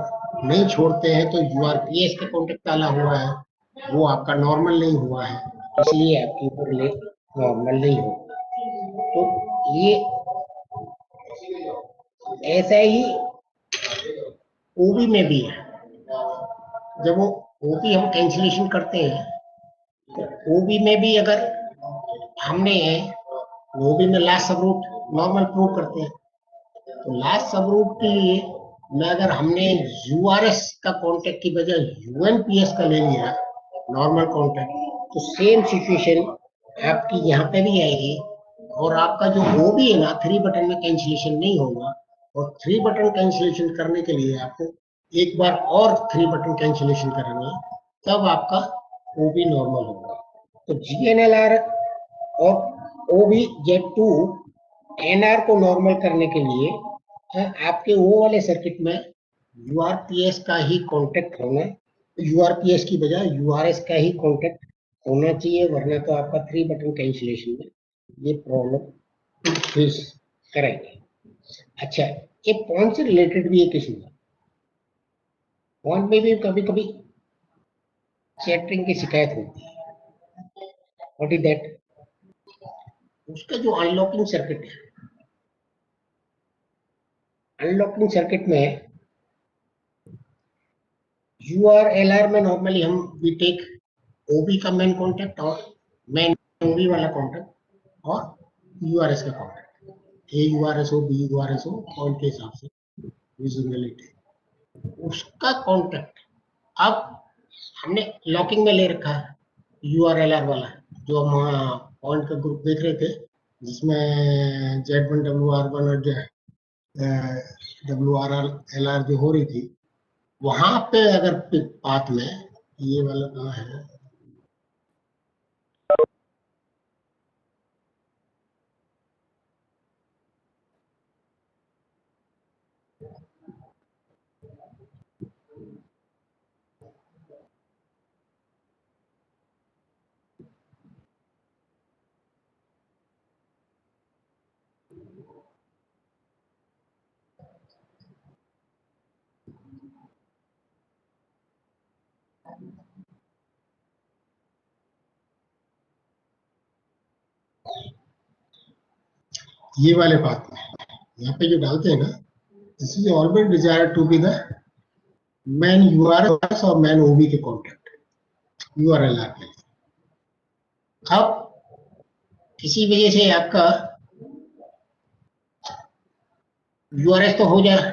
नहीं छोड़ते हैं तो यूआरपीएस का कॉन्टेक्ट डाला हुआ है, वो आपका नॉर्मल नहीं हुआ है, इसलिए आपकी ऊपर ले नॉर्मल नहीं होगा। तो ये ऐसा ही ओबी में भी है। जब वो ओबी हम कैंसिलेशन करते हैं तो ओबी में भी अगर हमने ओबी में लास्ट सब रूट नॉर्मल प्रूव करते हैं, तो लास्ट सब रूट के लिए में अगर हमने यूआरएस का कॉन्टेक्ट की बजाय यूएनपीएस का ले लिया नॉर्मल कॉन्टेक्ट, तो सेम सिचुएशन आपकी यहाँ पे भी आएगी, और आपका जो ओबी है ना 3 बटन में कैंसिलेशन नहीं होगा। और 3 बटन कैंसिलेशन करने के लिए आपको एक बार और 3 बटन कैंसिलेशन करना, तब आपका ओबी नॉर्मल होगा। तो जीएनएलआर और ओबी जेड 2 एनआर को नॉर्मल करने के लिए आपके वो वाले सर्किट में यूआरपीएस का ही कॉन्टेक्ट होना, यूआरपीएस की बजाय यूआरएस का ही कॉन्टेक्ट होना चाहिए, वरना तो आपका 3 बटन कैंसिलेशन में ये प्रॉब्लम फेस करेंगे। अच्छा, ये पॉइंट से रिलेटेड भी एक इशू है। पॉइंट में भी कभी कभी चैटरिंग की शिकायत होती है। What is that? उसका जो अनलॉकिंग सर्किट है, अनलॉकिंग सर्किट में यूआरएलआर में नॉर्मली हम वी टेक ओबी का मेन कॉन्टेक्ट और मेन ओबी वाला कॉन्टेक्ट और यूआरएस का कॉन्टेक्ट, ए यूआरएस हो बी यूआरएस हो पॉइंट के हिसाब से विजुअलिटी उसका कॉन्टेक्ट अब हमने लॉकिंग में ले रखा है यूआरएलआर वाला, जो हम पॉइंट का ग्रुप देख रहे थे जिसमें Z1 WR1 और WRLR जो हो रही थी, वहां पे अगर पाथ में ये वाला कहाँ है, ये वाले पाथ में यहाँ पे जो डालते हैं ना, this is always desire to be the main URS और मैन ओबी के कॉन्टेक्ट यूआरएलआर के। अब किसी वजह से आपका यूआरएस तो हो जाए,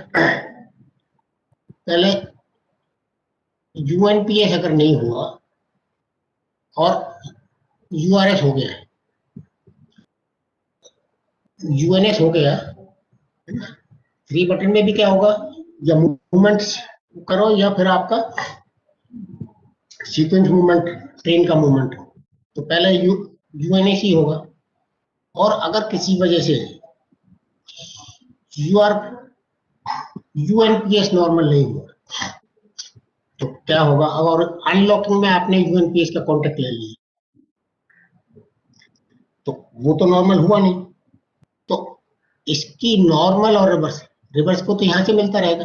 पहले यूएनपीएस अगर नहीं हुआ और यूआरएस हो गया, यूएनएस हो गया, 3 बटन में भी क्या होगा, या मूवमेंट करो या फिर आपका सीक्वेंस मूवमेंट, ट्रेन का मूवमेंट हो, तो पहले यूएनएस ही होगा। और अगर किसी वजह से यूएनपीएस नॉर्मल नहीं हुआ तो क्या होगा, और अनलॉकिंग में आपने यूएनपीएस का कॉन्टेक्ट ले लिया तो वो तो नॉर्मल हुआ नहीं। तो इसकी नॉर्मल और रिवर्स, रिवर्स को तो यहां से मिलता रहेगा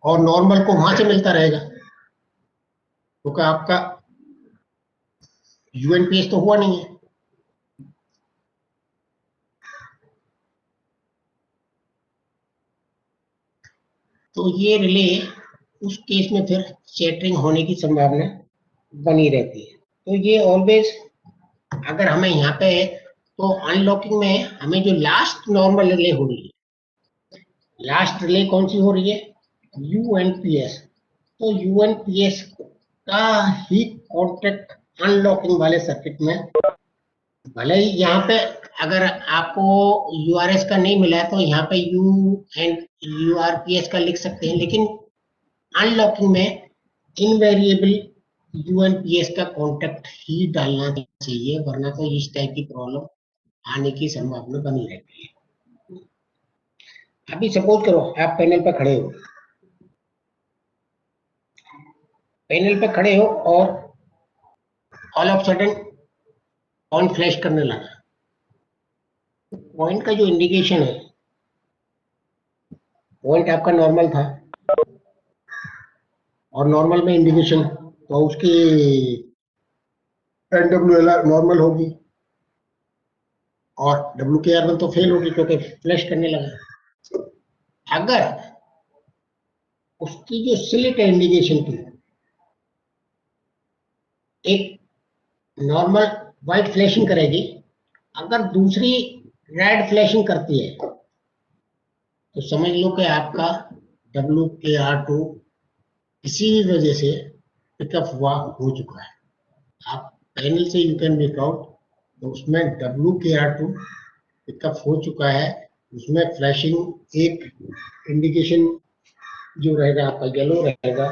और नॉर्मल को वहां से मिलता रहेगा, क्योंकि आपका यूएनपीएस तो हुआ नहीं है। तो ये रिले उस केस में फिर चैटरिंग होने की संभावना बनी रहती है। तो ये ऑलवेज, अगर हमें यहाँ पे तो अनलॉकिंग में हमें जो लास्ट नॉर्मल रिले हो रही है, लास्ट रिले कौन सी हो रही है, यूएनपीएस। तो यूएनपीएस का ही कॉन्टेक्ट अनलॉकिंग वाले सर्किट में, भले ही यहाँ पे अगर आपको यूआरएस का नहीं मिला है तो यहाँ पे यूआरपीएस का लिख सकते हैं, लेकिन अनलॉकिंग में इनवेरिएबल यूएनपीएस का कॉन्टेक्ट ही डालना चाहिए, वरना तो इस टाइप की प्रॉब्लम आने की संभावना बनी रहती है। अभी सपोज करो आप पैनल पर खड़े हो, पैनल पे खड़े हो और all of sudden on flash करने लगा। पॉइंट का जो इंडिकेशन है, पॉइंट आपका नॉर्मल था और नॉर्मल में इंडिकेशन, तो उसकी एनडब्ल्यूएलआर नॉर्मल होगी और WKR1 तो फेल होगी क्योंकि फ्लैश करने लगा। अगर उसकी जो स्लिट है इंडिकेशन की, एक नॉर्मल व्हाइट फ्लैशिंग करेगी, अगर दूसरी रेड फ्लैशिंग करती है तो समझ लो कि आपका WKR2 किसी भी वजह से पिकअप हुआ हो चुका है। आप पैनल से यू कैन मेक आउट, तो उसमें WKR2 पिकअप हो चुका है, उसमें फ्लैशिंग एक इंडिकेशन जो रहेगा आपका येलो रहेगा,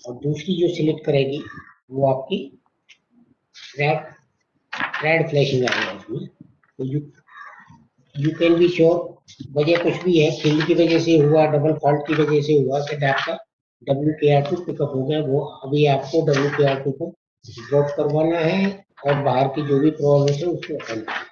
और दूसरी जो सिलेक्ट करेगी वो आपकी रेड रेड फ्लैशिंग आएगा उसमें। तो यू कैन बी श्योर वजह कुछ भी है, फील्ड की वजह से हुआ, डबल फॉल्ट की वजह से हुआ कि आपका WKR2 पिकअप हो गया। वो अभी आपको WKR2 को ड्रॉप करवाना है और बाहर की जो भी प्रॉब्लम है उसको हटाना है।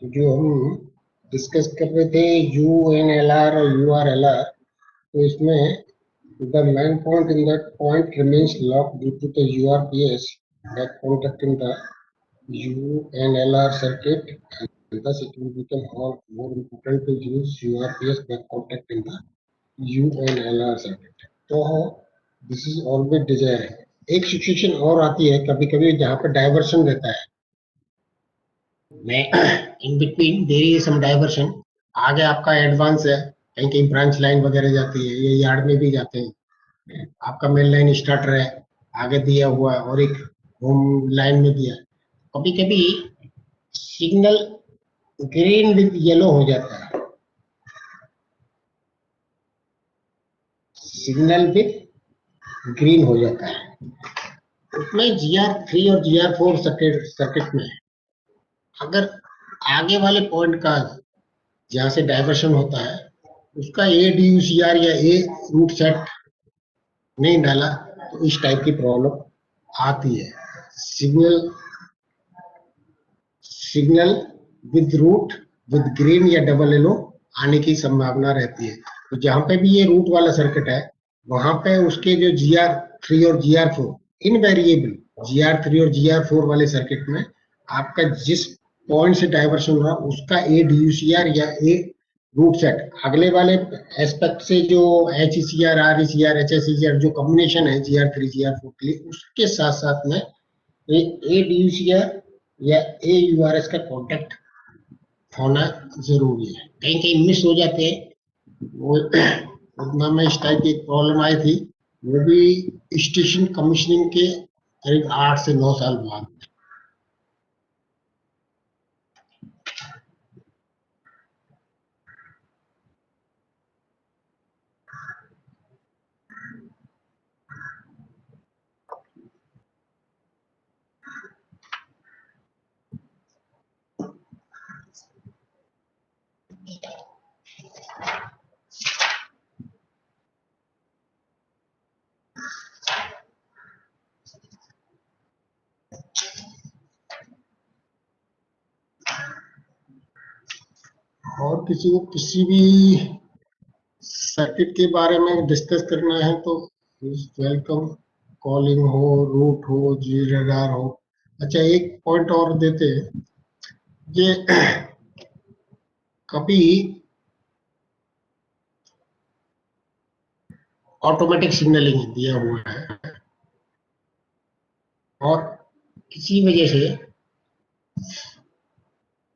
जो हम डिस्कस कर रहे थे UNLR और URLR, तो इसमें the main point in that point remains locked due to the URPS that contacting the UNLR circuit, and thus it will become more important to use URPS that contacting the UNLR circuit. तो this is always desire। एक situation और आती है कभी कभी जहाँ पे diversion रहता है, मैं in between there is some diversion, आगे आपका एडवांस है, कहीं कहीं ब्रांच लाइन वगैरह जाती है, ये यार्ड में भी जाते हैं, आपका मेन लाइन स्टार्टर है, आगे दिया हुआ है और एक होम लाइन में दिया, कभी कभी सिग्नल ग्रीन विद येलो हो जाता है, सिग्नल विद ग्रीन हो जाता है। उसमें GR3 और GR4 सर्किट में अगर आगे वाले पॉइंट का जहां से डाइवर्शन होता है उसका ADUCR या ए रूट सेट नहीं डाला तो इस टाइप की प्रॉब्लम आती है। Signal with route with green या डबल येलो आने की संभावना रहती है। तो जहां पे भी ये रूट वाला सर्किट है वहां पे उसके जो GR3 और GR4 इनवेरिएबल, GR3 और GR4 वाले सर्किट में आपका जिस पॉइंट से डाइवर्शन हुआ उसका ADUCR या ए रूट सेट अगले वाले एस्पेक्ट से जो HECR, RECR, HSECR जो कॉम्बिनेशन है GR3 GR4 के लिए, उसके साथ साथ में ADUCR या AURS का कॉन्टेक्ट होना जरूरी है। कहीं कहीं मिस हो जाते हैं। वो उतना में इस टाइप की प्रॉब्लम आई थी, वो भी स्टेशन कमीशनिंग के करीब 8 से 9 साल बाद। और किसी को किसी भी सर्किट के बारे में डिस्कस करना है तो वेलकम, कॉलिंग हो, रूट हो, जीआर हो। अच्छा, एक पॉइंट और देते हैं, ये कभी ऑटोमेटिक सिग्नलिंग दिया हुआ है और किसी वजह से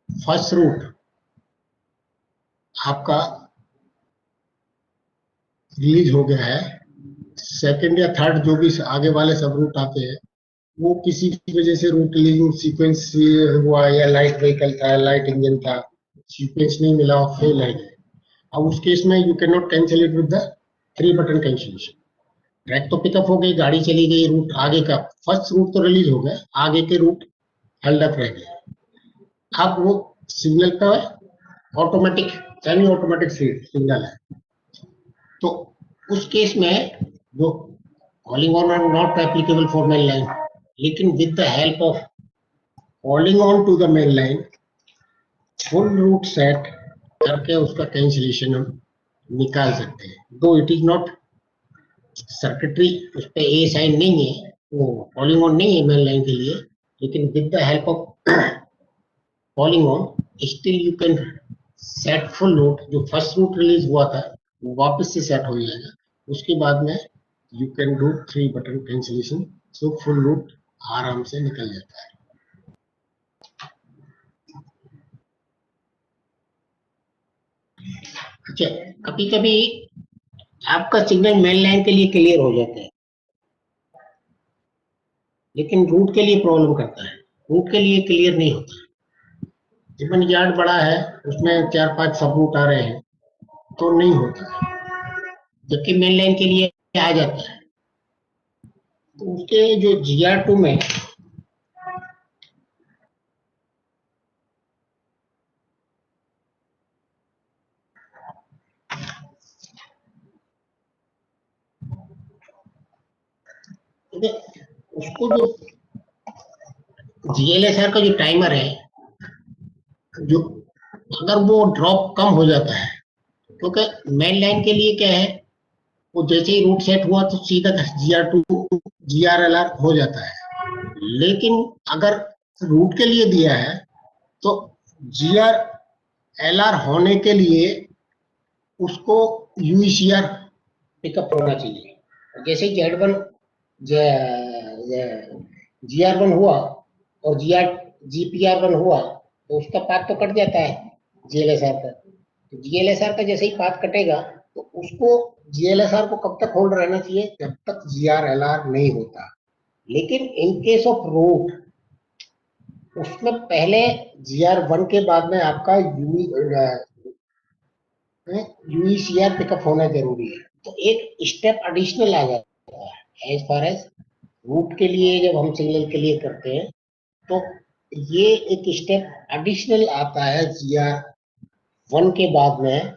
फर्स्ट रूट आपका रिलीज हो गया है, सेकंड या थर्ड जो भी आगे वाले सब रूट आते हैं वो किसी वजह से रूट रिलीजिंग सीक्वेंस हुआ, या लाइट व्हीकल था, लाइट इंजन था, सीक्वेंस नहीं मिला और फेल है गए। अब उस केस में you can not cancel it with the 3 button cancellation. Track तो पिकअप हो गई, गाड़ी चली गई, रूट आगे का फर्स्ट रूट तो रिलीज हो गया, आगे के रूट हेल्ड अप रह गए। अब वो सिग्नल का ऑटोमेटिक सेमी ऑटोमेटिक सिग्नल है, तो उस केस में जो calling on are not applicable for main line, लेकिन with the help of calling on to the main line full route set करके उसका कैंसिलेशन हम निकाल सकते हैं। दो इट इज नॉट सर्किटरी, उस पर ए साइन नहीं है, वो कॉलिंग ऑन नहीं है मेन लाइन के लिए, लेकिन with the help of calling on still you can set full route. जो फर्स्ट रूट रिलीज हुआ था वो वापस से सेट हो जाएगा, उसके बाद में you can do 3 button cancellation, so full route आराम से निकल जाता है। अच्छा, कभी कभी आपका सिग्नल मेन लाइन के लिए क्लियर हो जाता है, लेकिन रूट के लिए प्रॉब्लम करता है, रूट के लिए क्लियर नहीं होता। जिवन यार्ड बड़ा है, उसमें 4-5 सब रूट आ रहे हैं तो नहीं होता है, जबकि मेन लाइन के लिए आ जाता है। तो उसके जो GR2 में उसको जो GLSR का जो टाइमर है, जो अगर वो ड्रॉप कम हो जाता है, क्योंकि मेन लाइन के लिए क्या है, वो जैसे ही रूट सेट हुआ तो सीधा GR2 GRLR हो जाता है। लेकिन अगर रूट के लिए दिया है तो GRLR होने के लिए उसको UECR पिकअप होना चाहिए। जैसे Z1 GR1 हुआ और GPR1 हुआ तो उसका पाथ तो कट जाता है GLSR का। तो GLSR का जैसे ही पाथ कटेगा तो उसको GLSR को कब तक होल्ड रहना चाहिए, जब तक GRLR नहीं होता। लेकिन इन केस ऑफ रूट उसमें पहले GR1 के बाद में आपका UECR पिकअप होना जरूरी है, तो एक स्टेप एडिशनल आ जाता है एज फार एज रूट के लिए। जब हम सिग्नल के लिए करते हैं तो ये एक स्टेप एडिशनल आता है, GR1 के बाद में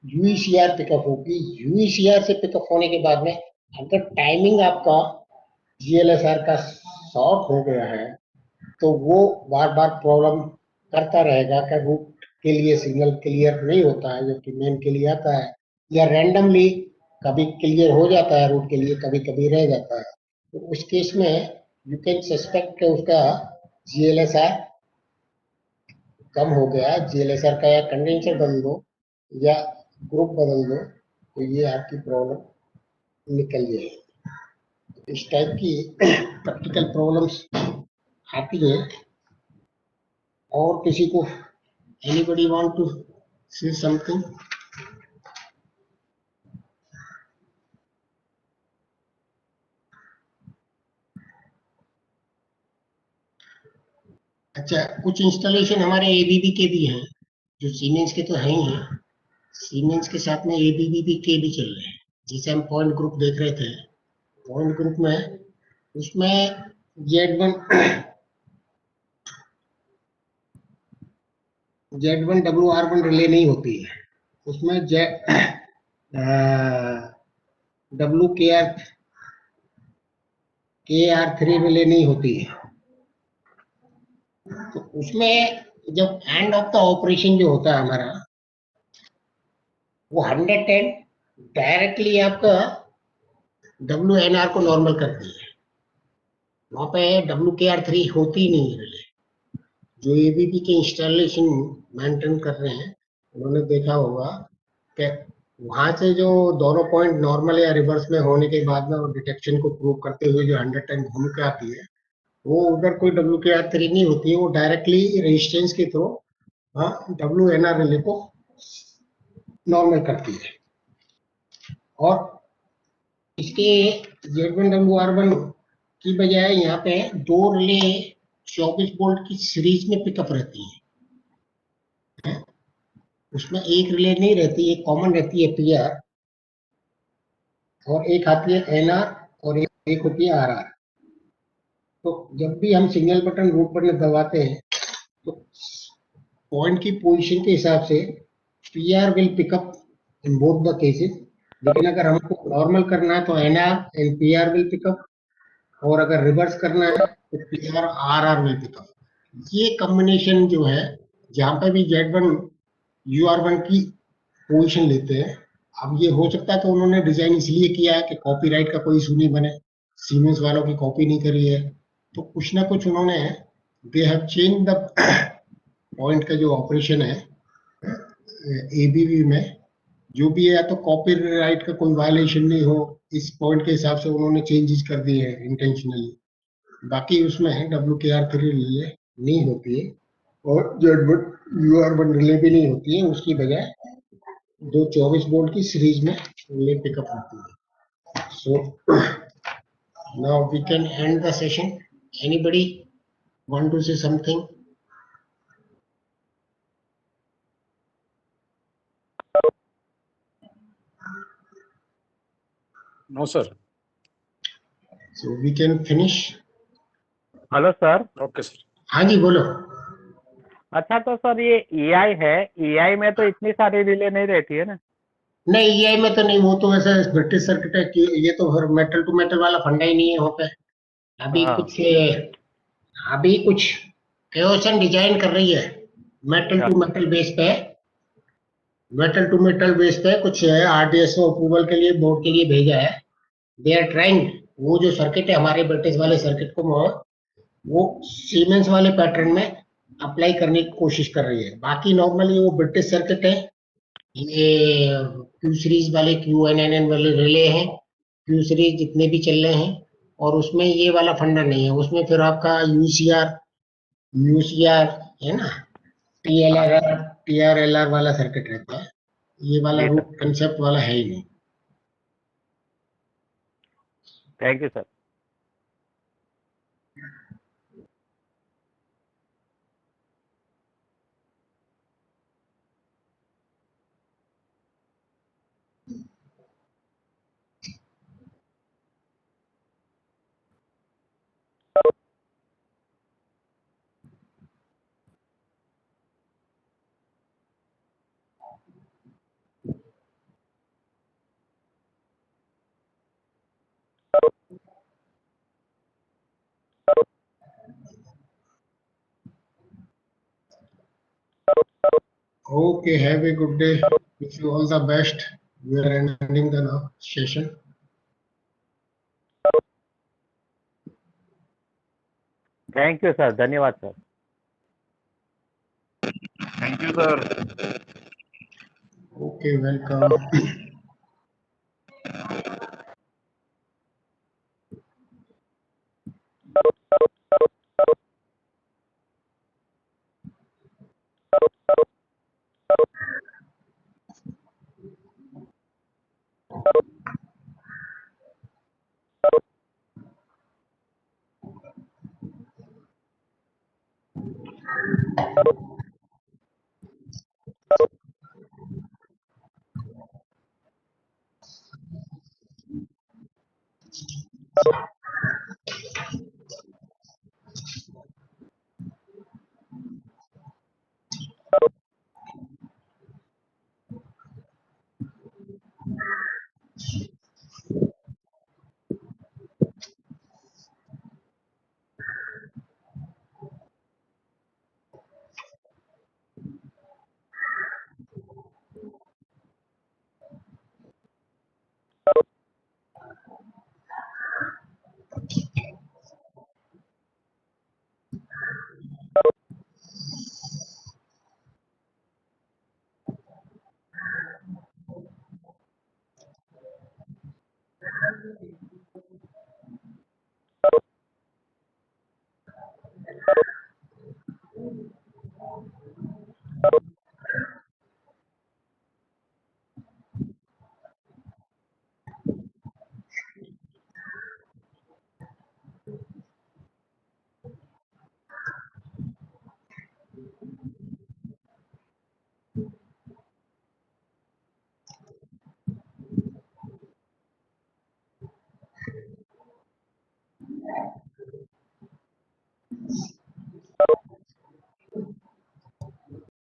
UECR पिकअप होगी। UECR से पिकअप होने के बाद में अगर टाइमिंग आपका GLSR का शॉर्ट हो गया है तो वो बार बार प्रॉब्लम करता रहेगा कि रूट के लिए सिग्नल क्लियर नहीं होता है जबकि मेन के लिए आता है, या रैंडमली कभी क्लियर हो जाता है रूट के लिए, कभी कभी रह जाता है। तो उस केस में यू कैन सस्पेक्ट कि उसका GLSR कम हो गया, GLSR का या कंडेंसर बदल दो या ग्रुप बदल दो, तो ये आपकी प्रॉब्लम निकल जाएगी। इस टाइप की प्रैक्टिकल प्रॉब्लम्स आती है। और किसी को anybody want to say something? अच्छा, कुछ इंस्टॉलेशन हमारे ABB के भी हैं, जो सीमेंस के तो हैं ही हैं, सीमेंस के साथ में ABB के भी चल रहे हैं। जैसे हम पॉइंट ग्रुप देख रहे थे, पॉइंट ग्रुप में उसमें Z1 WR1 रिले नहीं होती है, उसमें KR3 रिले नहीं होती है। तो उसमें जब एंड ऑफ द ऑपरेशन जो होता है हमारा, वो 110 डायरेक्टली आपका WNR को नॉर्मल कर दिए। वहां पे WKR3 होती ही नहीं है रिले। जो एबीबी के इंस्टॉलेशन मेंटेन कर रहे हैं उन्होंने देखा होगा कि वहां से जो दोनों पॉइंट नॉर्मल या रिवर्स में होने के बाद में वो डिटेक्शन को प्रूव करते हुए जो 110 घूम के आती है, वो उधर कोई WKR3 नहीं होती है, वो डायरेक्टली रेजिस्टेंस के थ्रू WNR रिले को नॉर्मल करती है। और इसके Z1WR1 की बजाय यहाँ पे दो रिले 24 वोल्ट की सीरीज में पिकअप रहती है। उसमें एक रिले नहीं रहती, एक कॉमन रहती है PR, और एक आती है NR, और एक होती है RR। तो जब भी हम सिग्नल बटन रूट बटन दबाते हैं तो पॉइंट की पोजीशन के हिसाब से PR will pick up in both the cases. लेकिन अगर हमको नॉर्मल करना है तो NR and PR will pick up, और अगर रिवर्स करना है तो PR RR विल पिकअप। ये कॉम्बिनेशन जो है, जहां पे भी Z1UR1 की पोजीशन लेते हैं। अब ये हो सकता है कि उन्होंने डिजाइन इसलिए किया है कि कॉपीराइट का कोई इशू नहीं बने, सीमेंस वालों की कॉपी नहीं करी है, तो कुछ ना कुछ उन्होंने they have change the point का जो ऑपरेशन है एबीवी में, जो भी है, या तो कॉपीराइट का कोई वायलेशन नहीं हो, इस पॉइंट के हिसाब से उन्होंने चेंजेस कर दिए हैं इंटेंशनली। बाकी उसमें WKR3 रिले नहीं होती है, और Z1UR1 रिले भी नहीं होती है, उसकी बजाय दो 24 वोल्ट की सीरीज में रिले पिकअप होती है। So now we can end the session. Anybody want to say something?
No sir.
So we can finish.
Hello sir.
Okay sir.
हाँ जी, बोलो।
अच्छा, तो सर ये EI है, EI में तो इतनी सारी रिले नहीं रहती है ना?
नहीं, EI में तो नहीं, वो तो वैसे ब्रिटिश सर्किट है कि ये तो फिर मेटल टू मेटल वाला फंडा ही नहीं है वहाँ पे। अभी
हाँ।
कुछ अभी कुछ क्योसन डिजाइन कर रही है मेटल टू मेटल बेस पे। मेटल टू मेटल बेस पे कुछ है, RDSO अप्रूवल के लिए बोर्ड के लिए भेजा है। दे आर ट्राइंग, वो जो सर्किट है हमारे ब्रिटिश वाले सर्किट को वो सीमेंस वाले पैटर्न में अप्लाई करने की कोशिश कर रही है। बाकी नॉर्मली वो ब्रिटिश सर्किट है। ये क्यू सीरीज वाले QNNN वाले रिले हैं, क्यू सीरीज जितने भी चल रहे हैं, और उसमें ये वाला फंडा नहीं है। उसमें फिर आपका यूसीआर है ना, TRLR वाला सर्किट रहता है। ये वाला
जी सर।
रूट कंसेप्ट वाला है ही नहीं।
Thank you sir.
Okay, have a good day. Wish you all the best. We are ending the now session.
Thank you sir, धन्यवाद sir.
Thank you sir.
Okay, welcome.